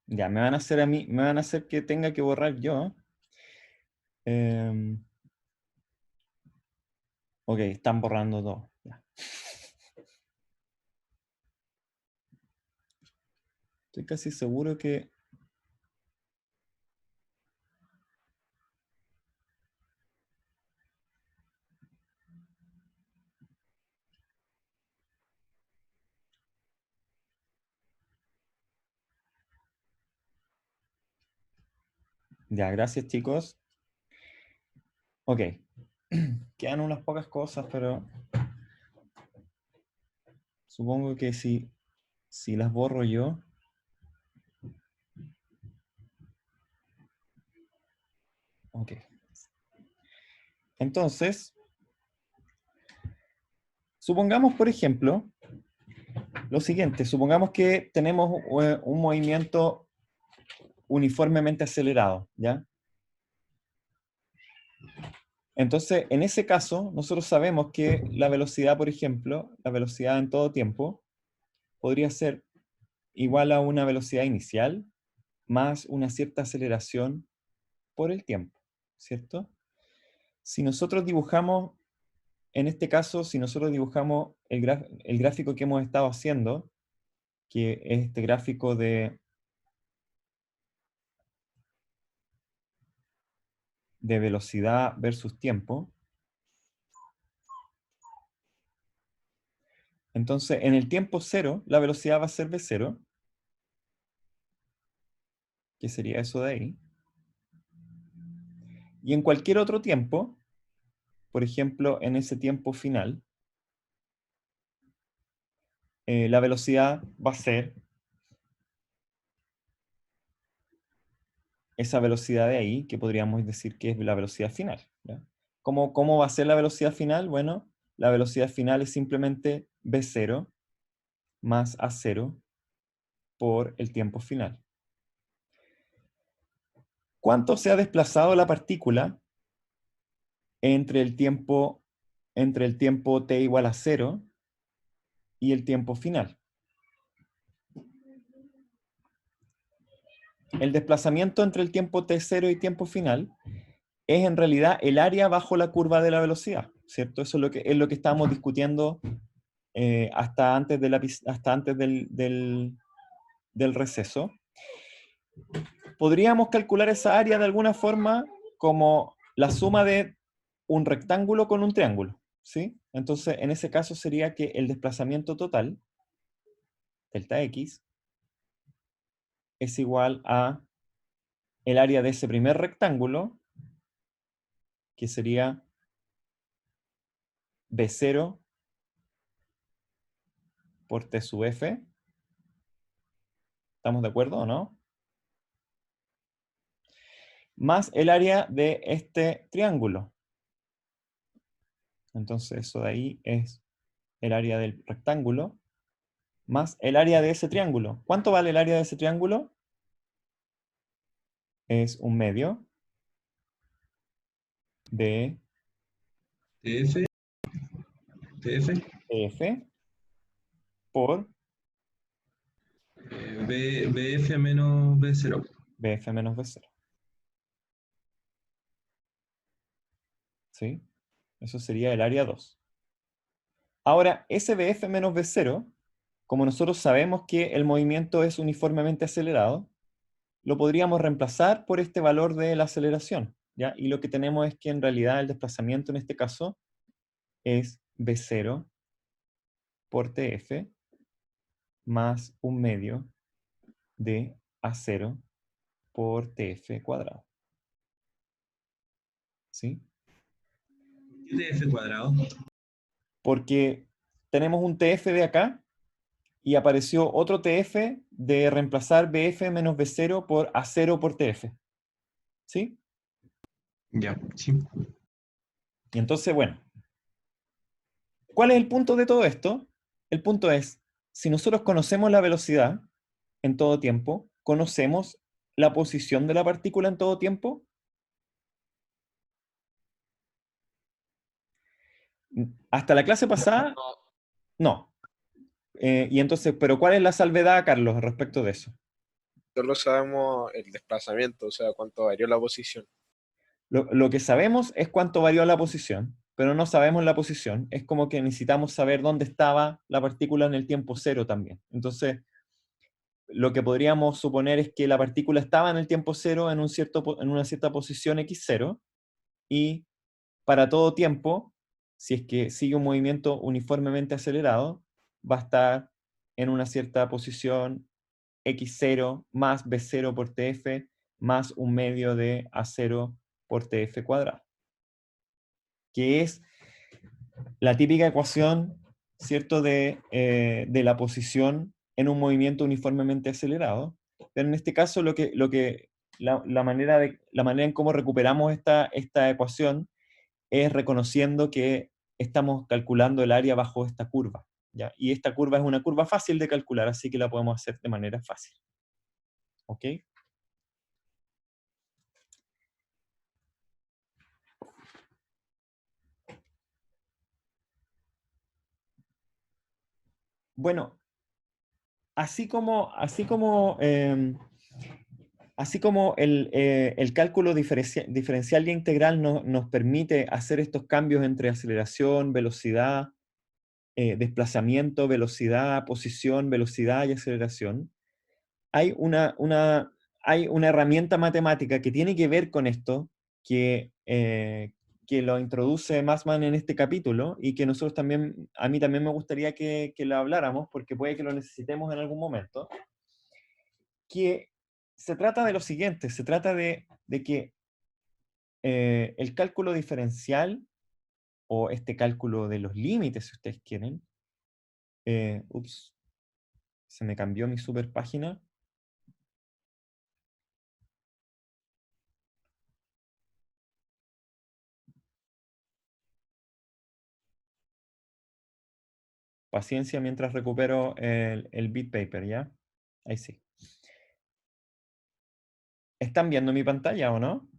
Ya, me van a hacer a mí, me van a hacer que tenga que borrar yo. Ok, están borrando todo. Ya. Estoy casi seguro que... Ya, gracias chicos. Ok. Quedan unas pocas cosas, pero supongo que si las borro yo... Ok. Entonces, supongamos, por ejemplo, lo siguiente. Supongamos que tenemos un movimiento uniformemente acelerado, ¿ya? Entonces, en ese caso, nosotros sabemos que la velocidad, por ejemplo, la velocidad en todo tiempo, podría ser igual a una velocidad inicial más una cierta aceleración por el tiempo, ¿cierto? Si nosotros dibujamos, en este caso, si nosotros dibujamos el gráfico que hemos estado haciendo, que es este gráfico de velocidad versus tiempo, entonces en el tiempo cero, la velocidad va a ser v0, que sería eso de ahí. Y en cualquier otro tiempo, por ejemplo, en ese tiempo final, la velocidad va a ser esa velocidad de ahí, que podríamos decir que es la velocidad final, ¿ya? ¿Cómo va a ser la velocidad final? Bueno, la velocidad final es simplemente v0 más a0 por el tiempo final. ¿Cuánto se ha desplazado la partícula entre el tiempo t igual a 0 y el tiempo final? El desplazamiento entre el tiempo t0 y tiempo final es en realidad el área bajo la curva de la velocidad, ¿cierto? Eso es lo que estábamos discutiendo hasta antes, del receso. Podríamos calcular esa área de alguna forma como la suma de un rectángulo con un triángulo, ¿sí? Entonces, en ese caso sería que el desplazamiento total, delta x, es igual a el área de ese primer rectángulo, que sería b0 por t sub f. ¿Estamos de acuerdo o no? Más el área de este triángulo. Entonces eso de ahí es el área del rectángulo más el área de ese triángulo. ¿Cuánto vale el área de ese triángulo? Es 1/2 de TF, TF, F por BF menos B0. BF menos B0. ¿Sí? Eso sería el área 2. Ahora, ese BF menos B0, como nosotros sabemos que el movimiento es uniformemente acelerado, lo podríamos reemplazar por este valor de la aceleración, ¿ya? Y lo que tenemos es que en realidad el desplazamiento en este caso es B0 por TF más 1/2 de A0 por TF cuadrado. ¿Sí? ¿Qué TF cuadrado? Porque tenemos un TF de acá y apareció otro TF de reemplazar BF menos B0 por A0 por TF. ¿Sí? Ya, sí. Y entonces, bueno, ¿cuál es el punto de todo esto? El punto es, si nosotros conocemos la velocidad en todo tiempo, conocemos la posición de la partícula en todo tiempo? Hasta la clase pasada, no. Y entonces, ¿pero cuál es la salvedad, Carlos, respecto de eso? Solo sabemos el desplazamiento, o sea, cuánto varió la posición. Lo que sabemos es cuánto varió la posición, pero no sabemos la posición. Es como que necesitamos saber dónde estaba la partícula en el tiempo cero también. Entonces, lo que podríamos suponer es que la partícula estaba en el tiempo cero en una cierta posición x0, y para todo tiempo, si es que sigue un movimiento uniformemente acelerado, va a estar en una cierta posición x0 más b0 por tf más un medio de a0 por tf cuadrado, que es la típica ecuación, ¿cierto?, de la posición en un movimiento uniformemente acelerado. Pero en este caso, la manera en cómo recuperamos esta ecuación es reconociendo que estamos calculando el área bajo esta curva, ¿ya? Y esta curva es una curva fácil de calcular, así que la podemos hacer de manera fácil. ¿Ok? Bueno, así como el cálculo diferencial y integral nos permite hacer estos cambios entre aceleración, velocidad, desplazamiento, velocidad, posición, velocidad y aceleración, hay una herramienta matemática que tiene que ver con esto, que lo introduce Massman en este capítulo, y que nosotros también, a mí también me gustaría que lo habláramos, porque puede que lo necesitemos en algún momento, que se trata de lo siguiente: se trata de que el cálculo diferencial, o este cálculo de los límites, si ustedes quieren, ups, se me cambió mi super página. Paciencia mientras recupero el bit paper, ¿ya? Ahí sí. ¿Están viendo mi pantalla o no?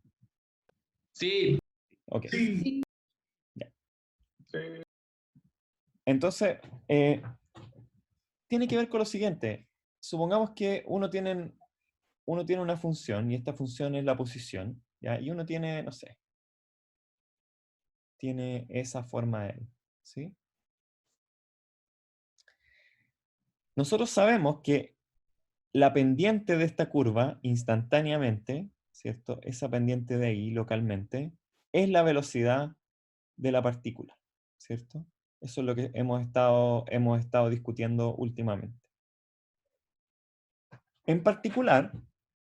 Sí. Ok. Sí. Ya. Entonces, tiene que ver con lo siguiente. Supongamos que uno tiene una función, y esta función es la posición, ¿ya? Y uno tiene, no sé, tiene esa forma de él, ¿sí? Nosotros sabemos que la pendiente de esta curva instantáneamente, ¿cierto? Esa pendiente de ahí localmente es la velocidad de la partícula, ¿cierto? Eso es lo que hemos estado discutiendo últimamente. En particular,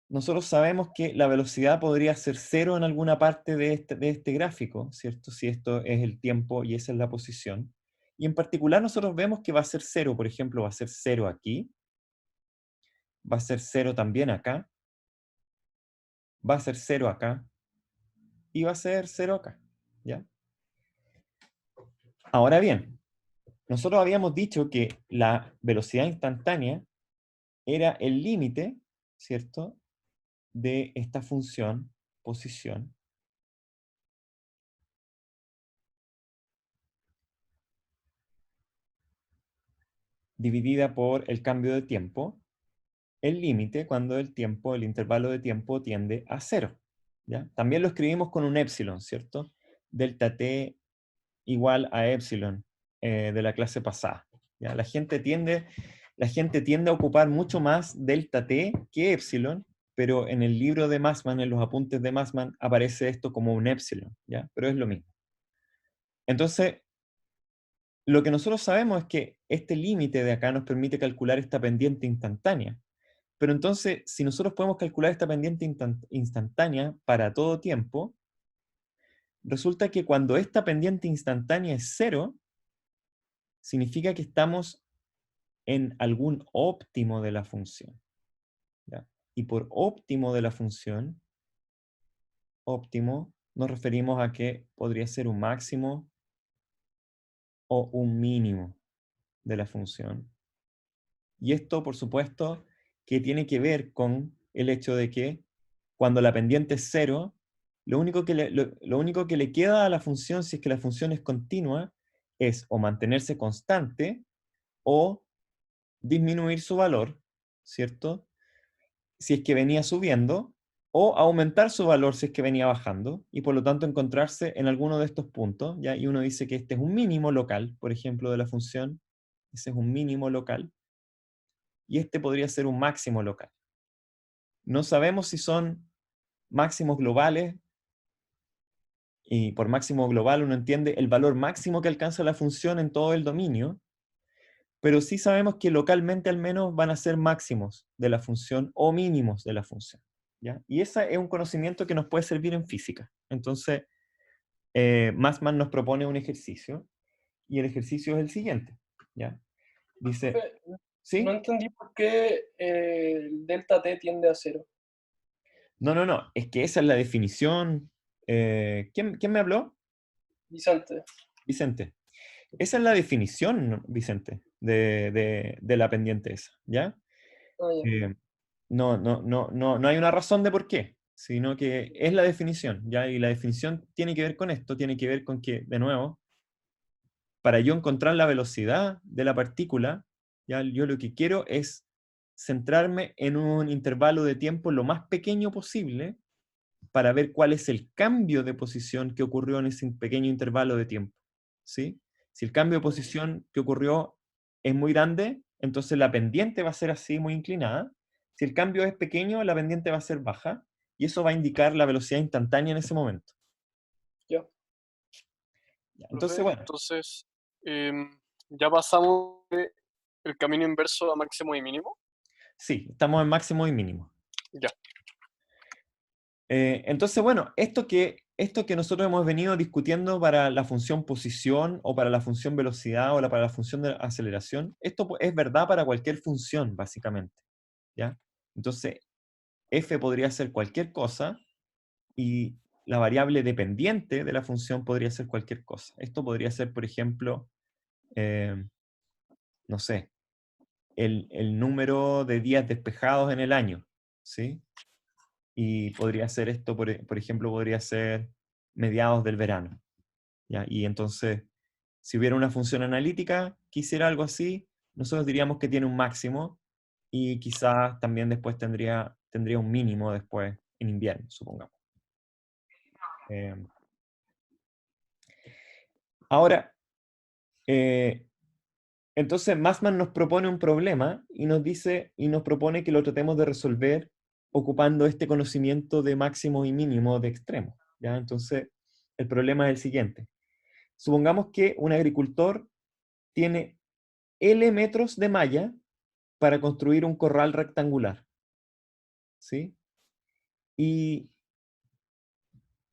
nosotros sabemos que la velocidad podría ser cero en alguna parte de este gráfico, ¿cierto? Si esto es el tiempo y esa es la posición. Y en particular nosotros vemos que va a ser cero, por ejemplo, va a ser cero aquí, va a ser cero también acá, va a ser cero acá, y va a ser cero acá, ¿ya? Ahora bien, nosotros habíamos dicho que la velocidad instantánea era el límite, ¿cierto?, de esta función posición dividida por el cambio de tiempo, el límite cuando el intervalo de tiempo tiende a cero, ¿ya? También lo escribimos con un épsilon, ¿cierto? Delta t igual a épsilon de la clase pasada, ¿ya? La gente tiende a ocupar mucho más delta t que épsilon, pero en el libro de Massman, en los apuntes de Massman, aparece esto como un épsilon, ¿ya? Pero es lo mismo. Entonces, lo que nosotros sabemos es que este límite de acá nos permite calcular esta pendiente instantánea. Pero entonces, si nosotros podemos calcular esta pendiente instantánea para todo tiempo, resulta que cuando esta pendiente instantánea es cero, significa que estamos en algún óptimo de la función, ¿ya? Y por óptimo de la función, óptimo, nos referimos a que podría ser un máximo o un mínimo de la función. Y esto, por supuesto, que tiene que ver con el hecho de que cuando la pendiente es 0, lo único que le queda a la función, si es que la función es continua, es o mantenerse constante o disminuir su valor, ¿cierto? Si es que venía subiendo, o aumentar su valor si es que venía bajando, y por lo tanto encontrarse en alguno de estos puntos, ¿ya? Y uno dice que este es un mínimo local, por ejemplo, de la función, ese es un mínimo local, y este podría ser un máximo local. No sabemos si son máximos globales, y por máximo global uno entiende el valor máximo que alcanza la función en todo el dominio, pero sí sabemos que localmente al menos van a ser máximos de la función o mínimos de la función, ¿ya? Y ese es un conocimiento que nos puede servir en física. Entonces, Massman nos propone un ejercicio, y el ejercicio es el siguiente, ¿ya? Dice, Profe, ¿sí? no entendí por qué el delta t tiende a 0. No, es que esa es la definición. ¿Quién me habló? Vicente. Vicente. Esa es la definición, Vicente, de la pendiente esa, ¿ya? Ah, ya. No hay una razón de por qué, sino que es la definición, ¿ya? Y la definición tiene que ver con esto, tiene que ver con que, de nuevo, para yo encontrar la velocidad de la partícula, ¿ya? Yo lo que quiero es centrarme en un intervalo de tiempo lo más pequeño posible para ver cuál es el cambio de posición que ocurrió en ese pequeño intervalo de tiempo, ¿sí? Si el cambio de posición que ocurrió es muy grande, entonces la pendiente va a ser así, muy inclinada. Si el cambio es pequeño, la pendiente va a ser baja, y eso va a indicar la velocidad instantánea en ese momento. Ya. Entonces, Profe, bueno, entonces, ya pasamos el camino inverso a máximo y mínimo. sí, estamos en máximo y mínimo. Ya. Entonces, bueno, esto que nosotros hemos venido discutiendo para la función posición o para la función velocidad o para la función de aceleración, esto es verdad para cualquier función, básicamente, ¿ya? Entonces, f podría ser cualquier cosa y la variable dependiente de la función podría ser cualquier cosa. Esto podría ser, por ejemplo, no sé, el número de días despejados en el año, ¿sí? Y podría ser esto, por ejemplo, podría ser mediados del verano, ¿ya? Y entonces, si hubiera una función analítica que hiciera algo así, nosotros diríamos que tiene un máximo y quizás también después tendría un mínimo después en invierno, supongamos. Ahora, entonces Massman nos propone un problema y nos propone que lo tratemos de resolver ocupando este conocimiento de máximo y mínimo de extremo, ¿ya? Entonces, el problema es el siguiente. Supongamos que un agricultor tiene L metros de malla para construir un corral rectangular, ¿sí? Y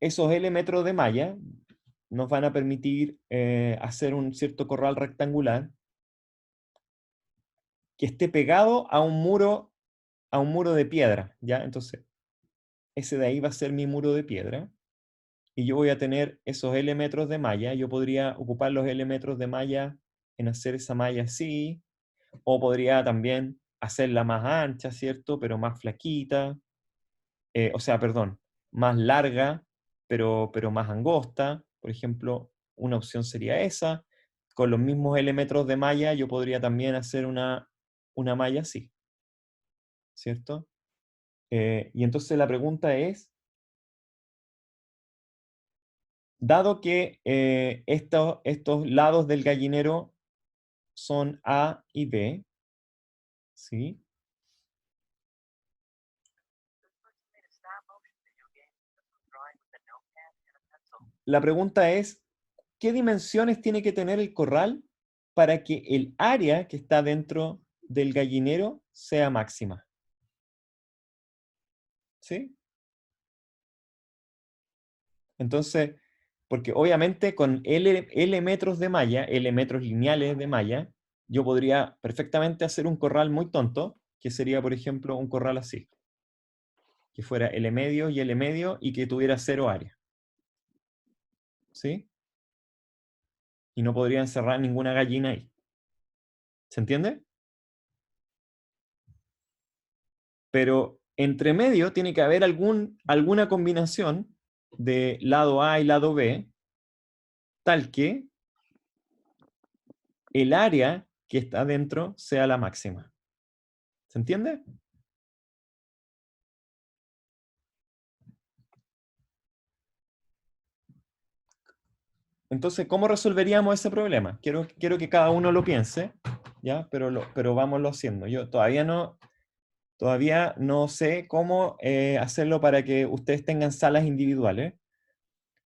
esos L metros de malla nos van a permitir hacer un cierto corral rectangular que esté pegado a un muro de piedra, ¿ya? Entonces, ese de ahí va a ser mi muro de piedra, y yo voy a tener esos L metros de malla. Yo podría ocupar los L metros de malla en hacer esa malla así, o podría también hacerla más ancha, ¿cierto? Pero más flaquita, o sea, perdón, más larga, pero más angosta. Por ejemplo, una opción sería esa. Con los mismos L metros de malla yo podría también hacer una malla así, ¿cierto? Y entonces la pregunta es, dado que estos lados del gallinero son A y B, ¿sí? La pregunta es, ¿qué dimensiones tiene que tener el corral para que el área que está dentro del gallinero sea máxima? ¿Sí? Entonces, porque obviamente con L metros de malla, L metros lineales de malla, yo podría perfectamente hacer un corral muy tonto, que sería, por ejemplo, un corral así, que fuera L medio y L medio y que tuviera 0 área. ¿Sí? Y no podría encerrar ninguna gallina ahí. ¿Se entiende? Pero entre medio tiene que haber alguna combinación de lado A y lado B, tal que el área que está dentro sea la máxima. ¿Se entiende? Entonces, ¿cómo resolveríamos ese problema? Quiero que cada uno lo piense, ¿ya? Pero vámonos haciendo. Yo todavía no sé cómo hacerlo para que ustedes tengan salas individuales,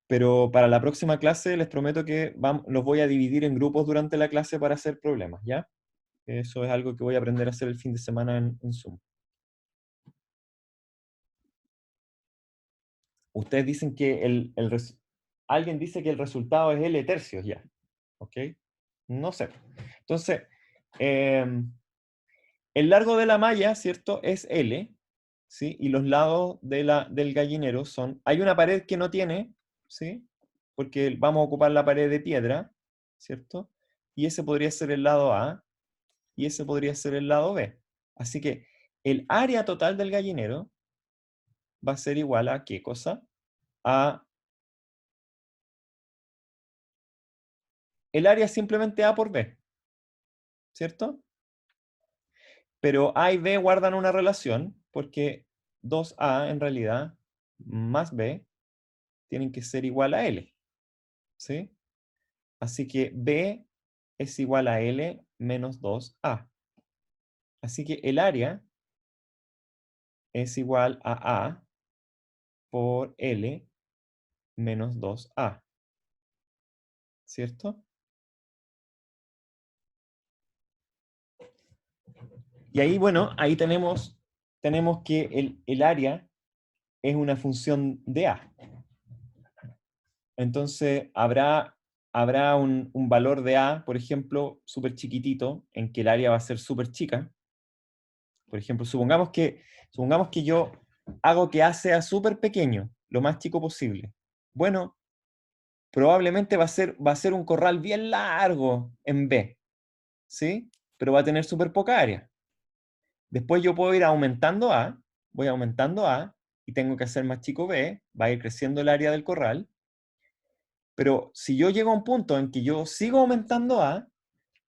pero para la próxima clase les prometo que los voy a dividir en grupos durante la clase para hacer problemas, ¿ya? Eso es algo que voy a aprender a hacer el fin de semana en Zoom. Ustedes dicen que alguien dice que el resultado es L tercios ya, ¿ok? No sé. Entonces, el largo de la malla, ¿cierto? Es L, ¿sí? Y los lados del gallinero son... Hay una pared que no tiene, ¿sí? Porque vamos a ocupar la pared de piedra, ¿cierto? Y ese podría ser el lado A, y ese podría ser el lado B. Así que el área total del gallinero va a ser igual a ¿qué cosa? A el área es simplemente A por B, ¿cierto? Pero A y B guardan una relación porque 2A en realidad más B tienen que ser igual a L, ¿sí? Así que B es igual a L menos 2A. Así que el área es igual a A por L menos 2A, ¿cierto? Y ahí, bueno, ahí tenemos que el área es una función de A. Entonces, habrá un valor de A, por ejemplo, súper chiquitito, en que el área va a ser súper chica. Por ejemplo, supongamos que yo hago que A sea súper pequeño, lo más chico posible. Bueno, probablemente va a ser un corral bien largo en B, ¿sí? Pero va a tener súper poca área. Después yo puedo ir aumentando A, voy aumentando A, y tengo que hacer más chico B, va a ir creciendo el área del corral. Pero si yo llego a un punto en que yo sigo aumentando A,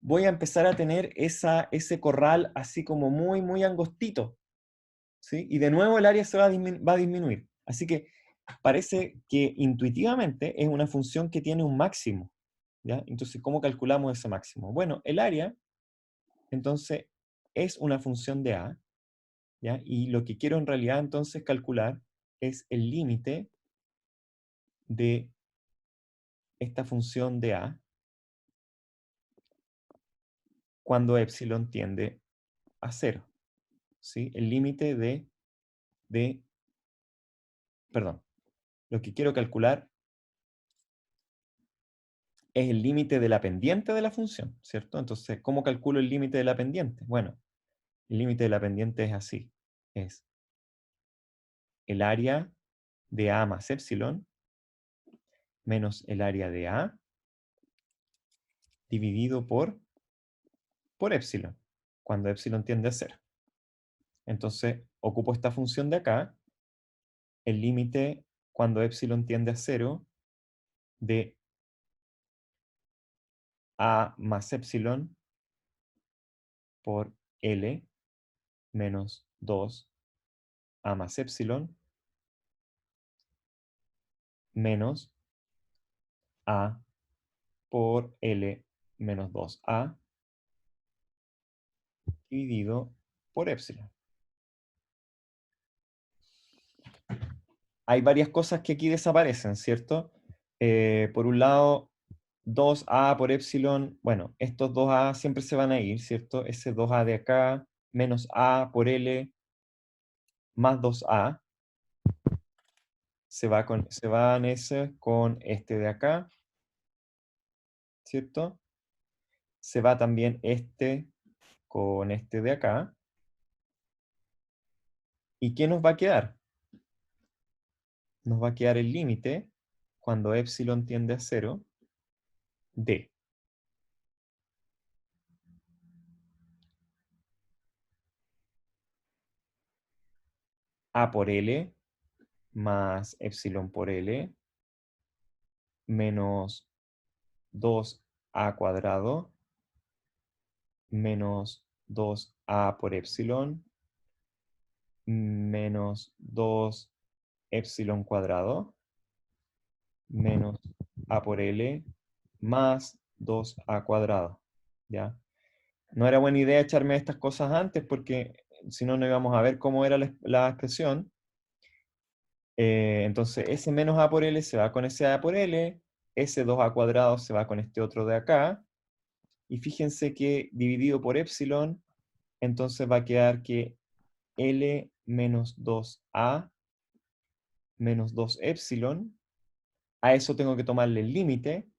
voy a empezar a tener ese corral así como muy, muy angostito, ¿sí? Y de nuevo el área se va a disminuir. Así que parece que intuitivamente es una función que tiene un máximo, ¿ya? Entonces, ¿cómo calculamos ese máximo? Bueno, el área, entonces, es una función de A, ¿ya? Y lo que quiero en realidad entonces calcular es el límite de esta función de A cuando epsilon tiende a 0, ¿sí? El límite perdón, lo que quiero calcular es el límite de la pendiente de la función, ¿cierto? Entonces, ¿cómo calculo el límite de la pendiente? Bueno, el límite de la pendiente es así, es el área de A más epsilon menos el área de A dividido por epsilon, cuando epsilon tiende a 0. Entonces, ocupo esta función de acá, el límite cuando epsilon tiende a 0 de A más epsilon por L menos 2A más epsilon menos A por L menos 2A dividido por epsilon. Hay varias cosas que aquí desaparecen, ¿cierto? Por un lado, 2A por epsilon, bueno, estos 2A siempre se van a ir, ¿cierto? Ese 2A de acá, menos A por L, más 2A, se van ese con este de acá, ¿cierto? Se va también este con este de acá. ¿Y qué nos va a quedar? Nos va a quedar el límite, cuando epsilon tiende a 0, de A por L más epsilon por L menos 2a cuadrado menos 2a por epsilon menos 2 epsilon cuadrado menos a por L más 2a cuadrado, ¿ya? No era buena idea echarme estas cosas antes porque si no, no íbamos a ver cómo era la expresión. Entonces, ese menos a por L se va con ese a por L, ese 2a cuadrado se va con este otro de acá, y fíjense que dividido por epsilon, entonces va a quedar que L menos 2a menos 2 epsilon, a eso tengo que tomarle el límite,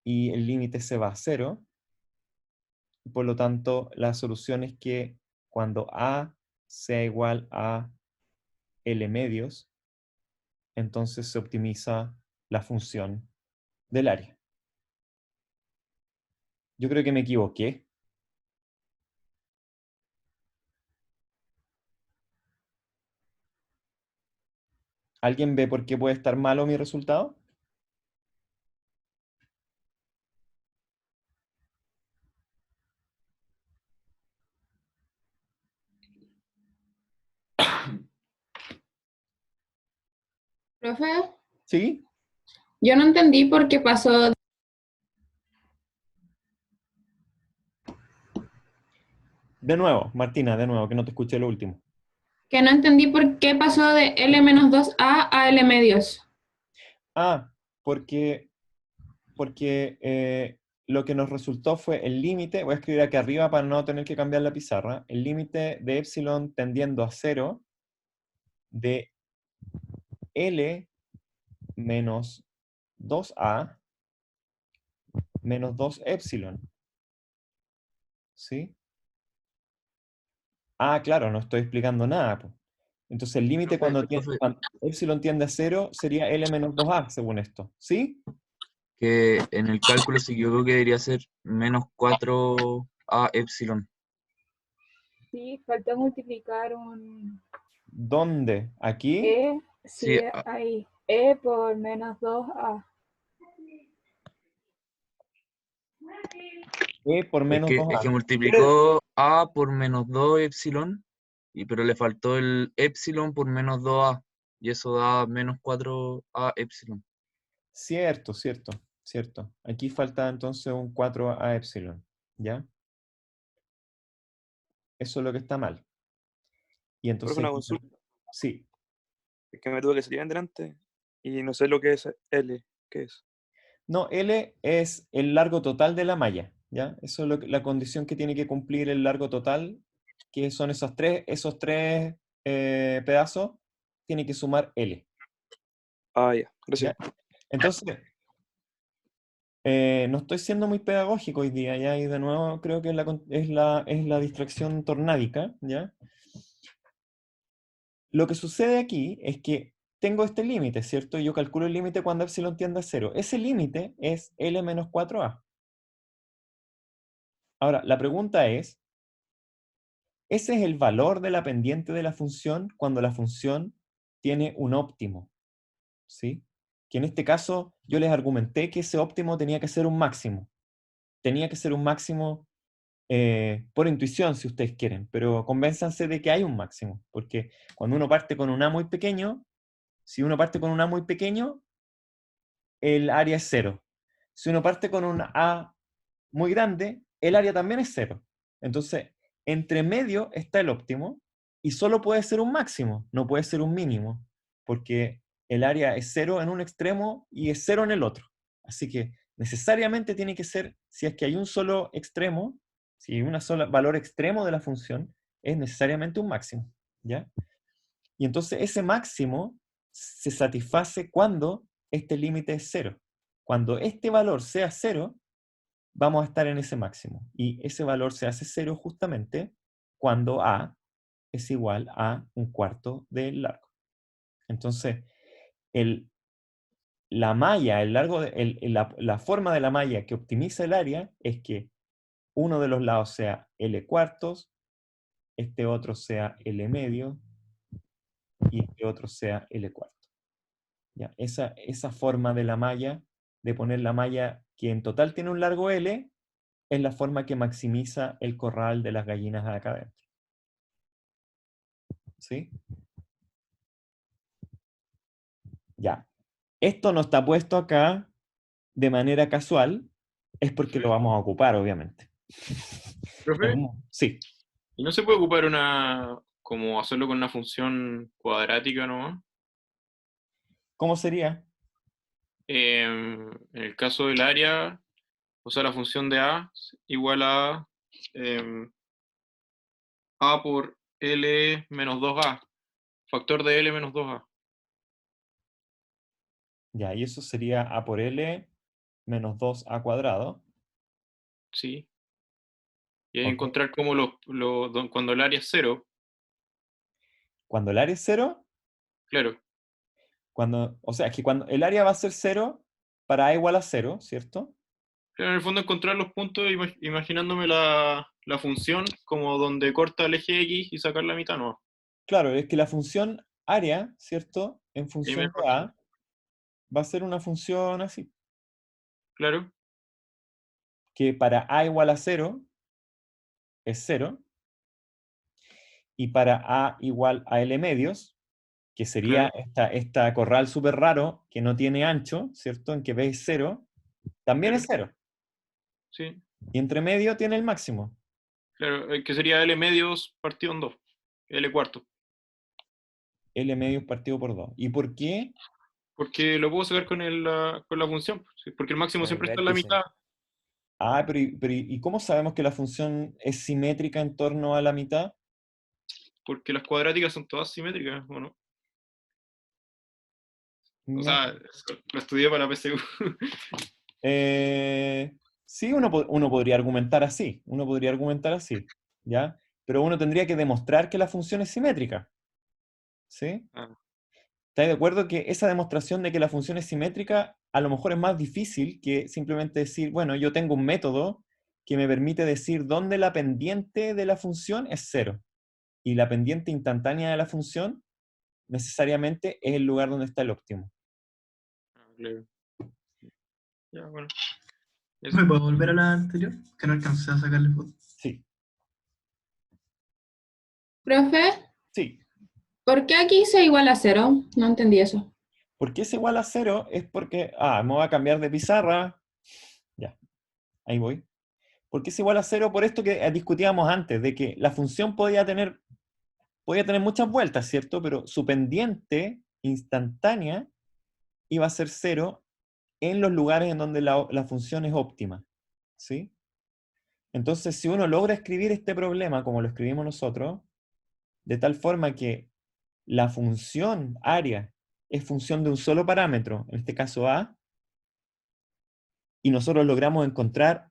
y el límite se va a 0, por lo tanto, la solución es que cuando a sea igual a L medios, entonces se optimiza la función del área. Yo creo que me equivoqué. ¿Alguien ve por qué puede estar malo mi resultado? Profe, ¿Sí? yo no entendí por qué pasó. De nuevo, Martina, de nuevo, que no te escuché lo último. Que no entendí por qué pasó de L-2A a L medios. Ah, porque lo que nos resultó fue el límite, voy a escribir aquí arriba para no tener que cambiar la pizarra, el límite de epsilon tendiendo a 0 de L menos 2A menos 2 epsilon. ¿Sí? Ah, claro, no estoy explicando nada, po. Entonces el límite cuando epsilon tiende a 0 sería L menos 2A, según esto. ¿Sí? Que en el cálculo se equivocó que debería ser menos 4a epsilon. Sí, faltó multiplicar un ¿Dónde? ¿Aquí? sí, Sí, ahí. E por menos 2A. E por es menos que, 2A. multiplicó a por menos 2 epsilon, pero le faltó el epsilon por menos 2a, y eso da menos 4a epsilon. Cierto, cierto, cierto. Aquí falta entonces un 4a epsilon, ¿ya? Eso es lo que está mal. Y Profe, entonces, una consulta. sí. Es que me tuve que salir en delante y no sé lo que es L. ¿Qué es? No, L es el largo total de la malla, ¿ya? Eso es la condición que tiene que cumplir el largo total, que son esos tres pedazos, tiene que sumar L. Ah, ya, gracias. ¿Ya? Entonces, no estoy siendo muy pedagógico hoy día, ¿ya? Y de nuevo creo que es la distracción tornádica, ¿ya? Lo que sucede aquí es que tengo este límite, ¿cierto? Yo calculo el límite cuando epsilon tiende a 0. Ese límite es L menos 4A. Ahora, la pregunta es, ese es el valor de la pendiente de la función cuando la función tiene un óptimo, ¿sí? Que en este caso yo les argumenté que ese óptimo tenía que ser un máximo. Tenía que ser un máximo por intuición, si ustedes quieren, pero convénzanse de que hay un máximo, porque cuando uno parte con un A muy pequeño, si uno parte con un A muy pequeño, el área es 0. Si uno parte con un A muy grande, el área también es 0. Entonces, entre medio está el óptimo y solo puede ser un máximo, no puede ser un mínimo, porque el área es 0 en un extremo y es 0 en el otro. Así que necesariamente tiene que ser, si es que hay un solo extremo, si hay un solo valor extremo de la función, es necesariamente un máximo, ¿ya? Y entonces ese máximo se satisface cuando este límite es 0. Cuando este valor sea 0, vamos a estar en ese máximo. Y ese valor se hace 0 justamente cuando A es igual a un cuarto del largo. Entonces, la malla, la forma de la malla que optimiza el área es que uno de los lados sea L cuartos este otro sea L medio, y este otro sea L cuarto. ¿Ya? Esa forma de la malla, de poner la malla que en total tiene un largo L, es la forma que maximiza el corral de las gallinas acá adentro. ¿Sí? Ya. Esto no está puesto acá de manera casual, es porque lo vamos a ocupar, obviamente. Profe, Sí. ¿y no se puede ocupar como hacerlo con una función cuadrática nomás? ¿Cómo sería? En el caso del área, o sea, la función de A igual a A por L menos 2A, factor de L menos 2A. Ya, y eso sería A por L menos 2A cuadrado. Sí. Y hay que Ok. encontrar como cuando el área es 0, Cuando el área es 0, claro. o sea, es que cuando el área va a ser 0 para A igual a 0, ¿cierto? Claro, en el fondo encontrar los puntos imaginándome la función como donde corta el eje X y sacar la mitad, no. Claro, es que la función área, ¿cierto? En Y función de mejor, A, va a ser una función así, claro, que para A igual a 0 es 0, y para A igual a L medios, que sería claro, esta corral súper raro, que no tiene ancho, ¿cierto? En que B es 0, también es claro, 0. sí, Y entre medio tiene el máximo. claro, que sería L medios partido en 2, L cuarto. L medios partido por 2. ¿Y por qué? Porque lo puedo sacar con la función, sí, porque el máximo Con el siempre está en la vértice. mitad, Ah, ¿y cómo sabemos que la función es simétrica en torno a la mitad? porque las cuadráticas son todas simétricas, ¿o no? O No. sea, lo estudié para PSU. Sí, uno podría argumentar así, ¿ya? Pero uno tendría que demostrar que la función es simétrica, ¿sí? Ah, ¿Estáis de acuerdo que esa demostración de que la función es simétrica a lo mejor es más difícil que simplemente decir, bueno, yo tengo un método que me permite decir dónde la pendiente de la función es 0 y la pendiente instantánea de la función necesariamente es el lugar donde está el óptimo. claro. Ya, bueno. ¿Me puedo volver a la anterior? Que no alcancé a sacarle foto. Sí. Profe, Sí. ¿por qué aquí se iguala a 0? No entendí eso. ¿Por qué es igual a 0? Es porque, me voy a cambiar de pizarra. Ya, ahí voy. ¿Por qué es igual a 0? Por esto que discutíamos antes, de que la función podía tener muchas vueltas, ¿cierto? Pero su pendiente instantánea iba a ser 0 en los lugares en donde la función es óptima, ¿sí? Entonces, si uno logra escribir este problema como lo escribimos nosotros, de tal forma que la función área es función de un solo parámetro, en este caso A, y nosotros logramos encontrar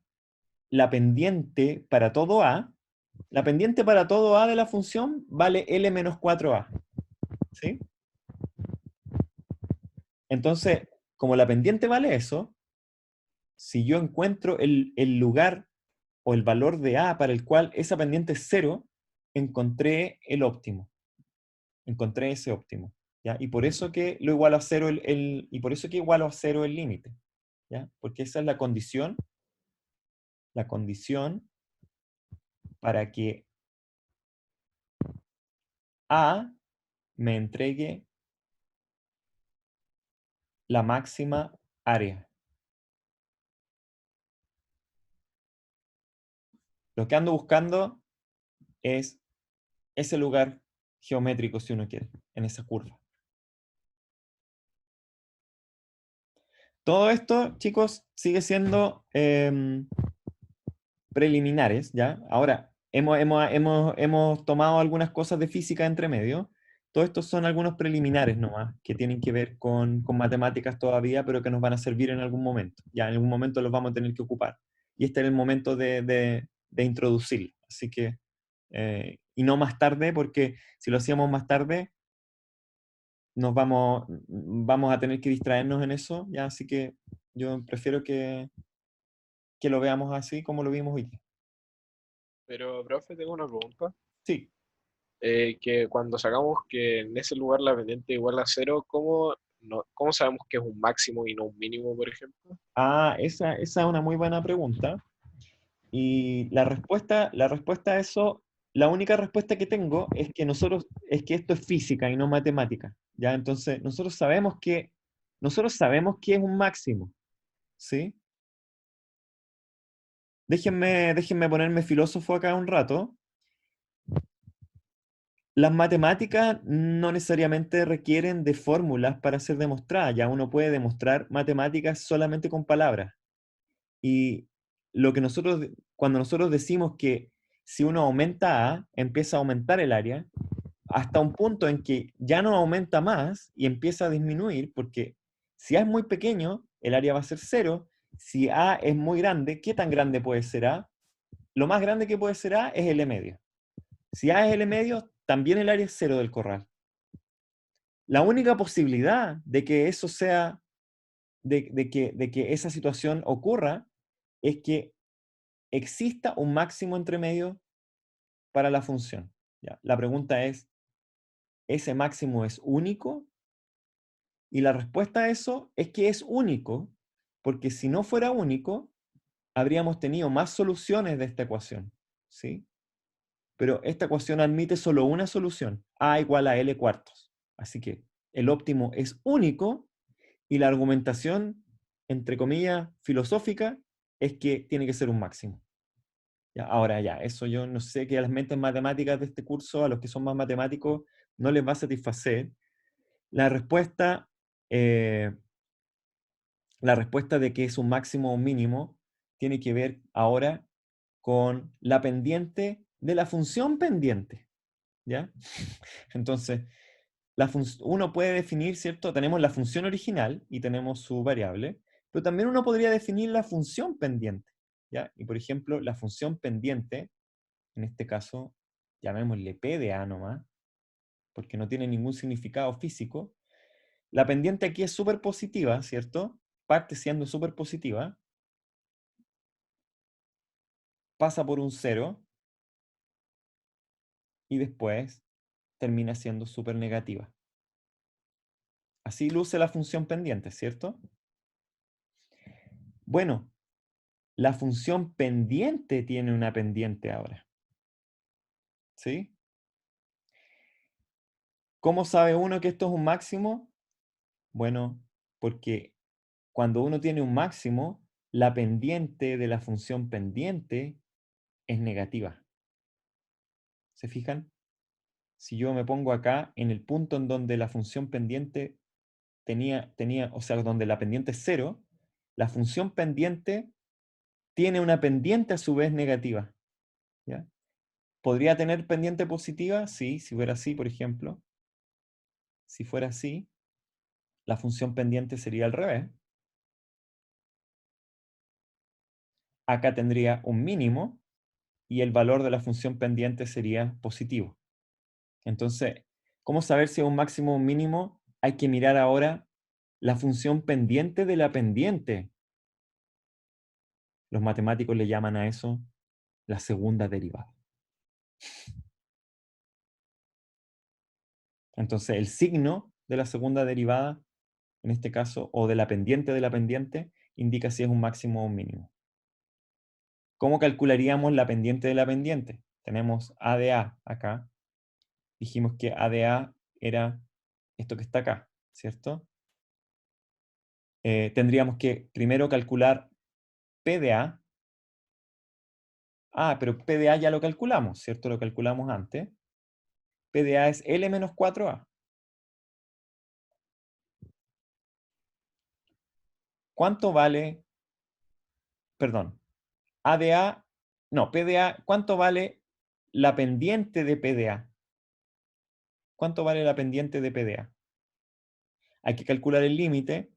la pendiente para todo A, la pendiente para todo A de la función vale L menos 4A, ¿sí? Entonces, como la pendiente vale eso, si yo encuentro el lugar o el valor de A para el cual esa pendiente es 0, encontré el óptimo. Encontré ese óptimo. ¿Ya? Y por eso que lo igualo a 0 y por eso que igualo a 0 el límite. ¿Ya? Porque esa es la condición para que A me entregue la máxima área. Lo que ando buscando es ese lugar geométrico, si uno quiere, en esa curva. Todo esto, chicos, sigue siendo preliminares, ¿ya? Ahora, hemos tomado algunas cosas de física entre medio. Todo esto son algunos preliminares nomás, que tienen que ver con matemáticas todavía, pero que nos van a servir en algún momento. Ya en algún momento los vamos a tener que ocupar. Y este es el momento de introducirlo. Así que, y no más tarde, porque si lo hacíamos más tarde, vamos a tener que distraernos en eso, ¿ya? Así que yo prefiero que lo veamos así como lo vimos hoy día. Pero, profe, tengo una pregunta. Sí. Que cuando sacamos que en ese lugar la pendiente igual a cero, ¿cómo sabemos que es un máximo y no un mínimo, por ejemplo? Esa es una muy buena pregunta. Y la respuesta a eso, la única respuesta que tengo es que esto es física y no matemática, ¿ya? Entonces, nosotros sabemos que es un máximo, ¿sí? Déjenme ponerme filósofo acá un rato. Las matemáticas no necesariamente requieren de fórmulas para ser demostradas, ya uno puede demostrar matemáticas solamente con palabras. Y cuando nosotros decimos que si uno aumenta A, empieza a aumentar el área, hasta un punto en que ya no aumenta más y empieza a disminuir, porque si A es muy pequeño, el área va a ser cero. Si A es muy grande, ¿qué tan grande puede ser A? Lo más grande que puede ser A es L medio. Si A es L medio, también el área es cero del corral. La única posibilidad de que eso sea, de que esa situación ocurra, es que exista un máximo entre medio para la función. ¿Ya? La pregunta es, ¿ese máximo es único? Y la respuesta a eso es que es único, porque si no fuera único, habríamos tenido más soluciones de esta ecuación, ¿sí? Pero esta ecuación admite solo una solución, A igual a L cuartos. Así que el óptimo es único y la argumentación, entre comillas, filosófica, es que tiene que ser un máximo. Ya, ahora ya, eso yo no sé que a las mentes matemáticas de este curso, a los que son más matemáticos, no les va a satisfacer. La respuesta, eh, la respuesta de que es un máximo o un mínimo tiene que ver ahora con la pendiente de la función pendiente. ¿Ya? Entonces, uno puede definir, ¿cierto? Tenemos la función original y tenemos su variable, pero también uno podría definir la función pendiente. ¿Ya? Y por ejemplo, la función pendiente, en este caso, llamémosle P de A nomás, porque no tiene ningún significado físico. La pendiente aquí es súper positiva, ¿cierto? Parte siendo súper positiva, pasa por un 0 y después termina siendo súper negativa. Así luce la función pendiente, ¿cierto? Bueno, la función pendiente tiene una pendiente ahora. ¿Sí? ¿Cómo sabe uno que esto es un máximo? Bueno, porque cuando uno tiene un máximo, la pendiente de la función pendiente es negativa. ¿Se fijan? Si yo me pongo acá en el punto en donde la función pendiente o sea, donde la pendiente es 0, la función pendiente tiene una pendiente a su vez negativa. ¿Ya? ¿Podría tener pendiente positiva? Sí, si fuera así, por ejemplo. Si fuera así, la función pendiente sería al revés. Acá tendría un mínimo y el valor de la función pendiente sería positivo. Entonces, ¿cómo saber si es un máximo o un mínimo? Hay que mirar ahora la función pendiente de la pendiente. Los matemáticos le llaman a eso la segunda derivada. Entonces, el signo de la segunda derivada, en este caso, o de la pendiente, indica si es un máximo o un mínimo. ¿Cómo calcularíamos la pendiente de la pendiente? Tenemos A de A acá. Dijimos que A de A era esto que está acá, ¿cierto? Tendríamos que primero calcular P de A. Pero P de A ya lo calculamos, ¿cierto? Lo calculamos antes. P de A es L menos 4A. ¿Cuánto vale? Perdón. A de A, no, P de A, ¿cuánto vale la pendiente de P de A? ¿Cuánto vale la pendiente de P de A? Hay que calcular el límite.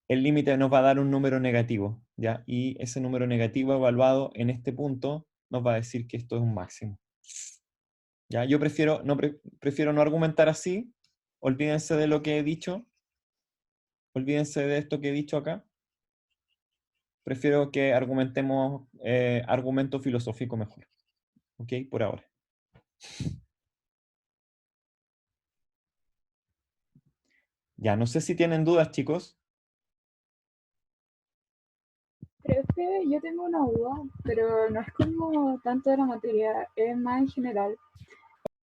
El límite nos va a dar un número negativo, ¿ya? Y ese número negativo evaluado en este punto nos va a decir que esto es un máximo. ¿Ya? Yo prefiero no argumentar así. Olvídense de lo que he dicho. Olvídense de esto que he dicho acá. Prefiero que argumentemos argumento filosófico mejor. ¿Ok? Por ahora. Ya, no sé si tienen dudas, chicos. Profe, yo tengo una duda, pero no es como tanto de la materia, es más en general.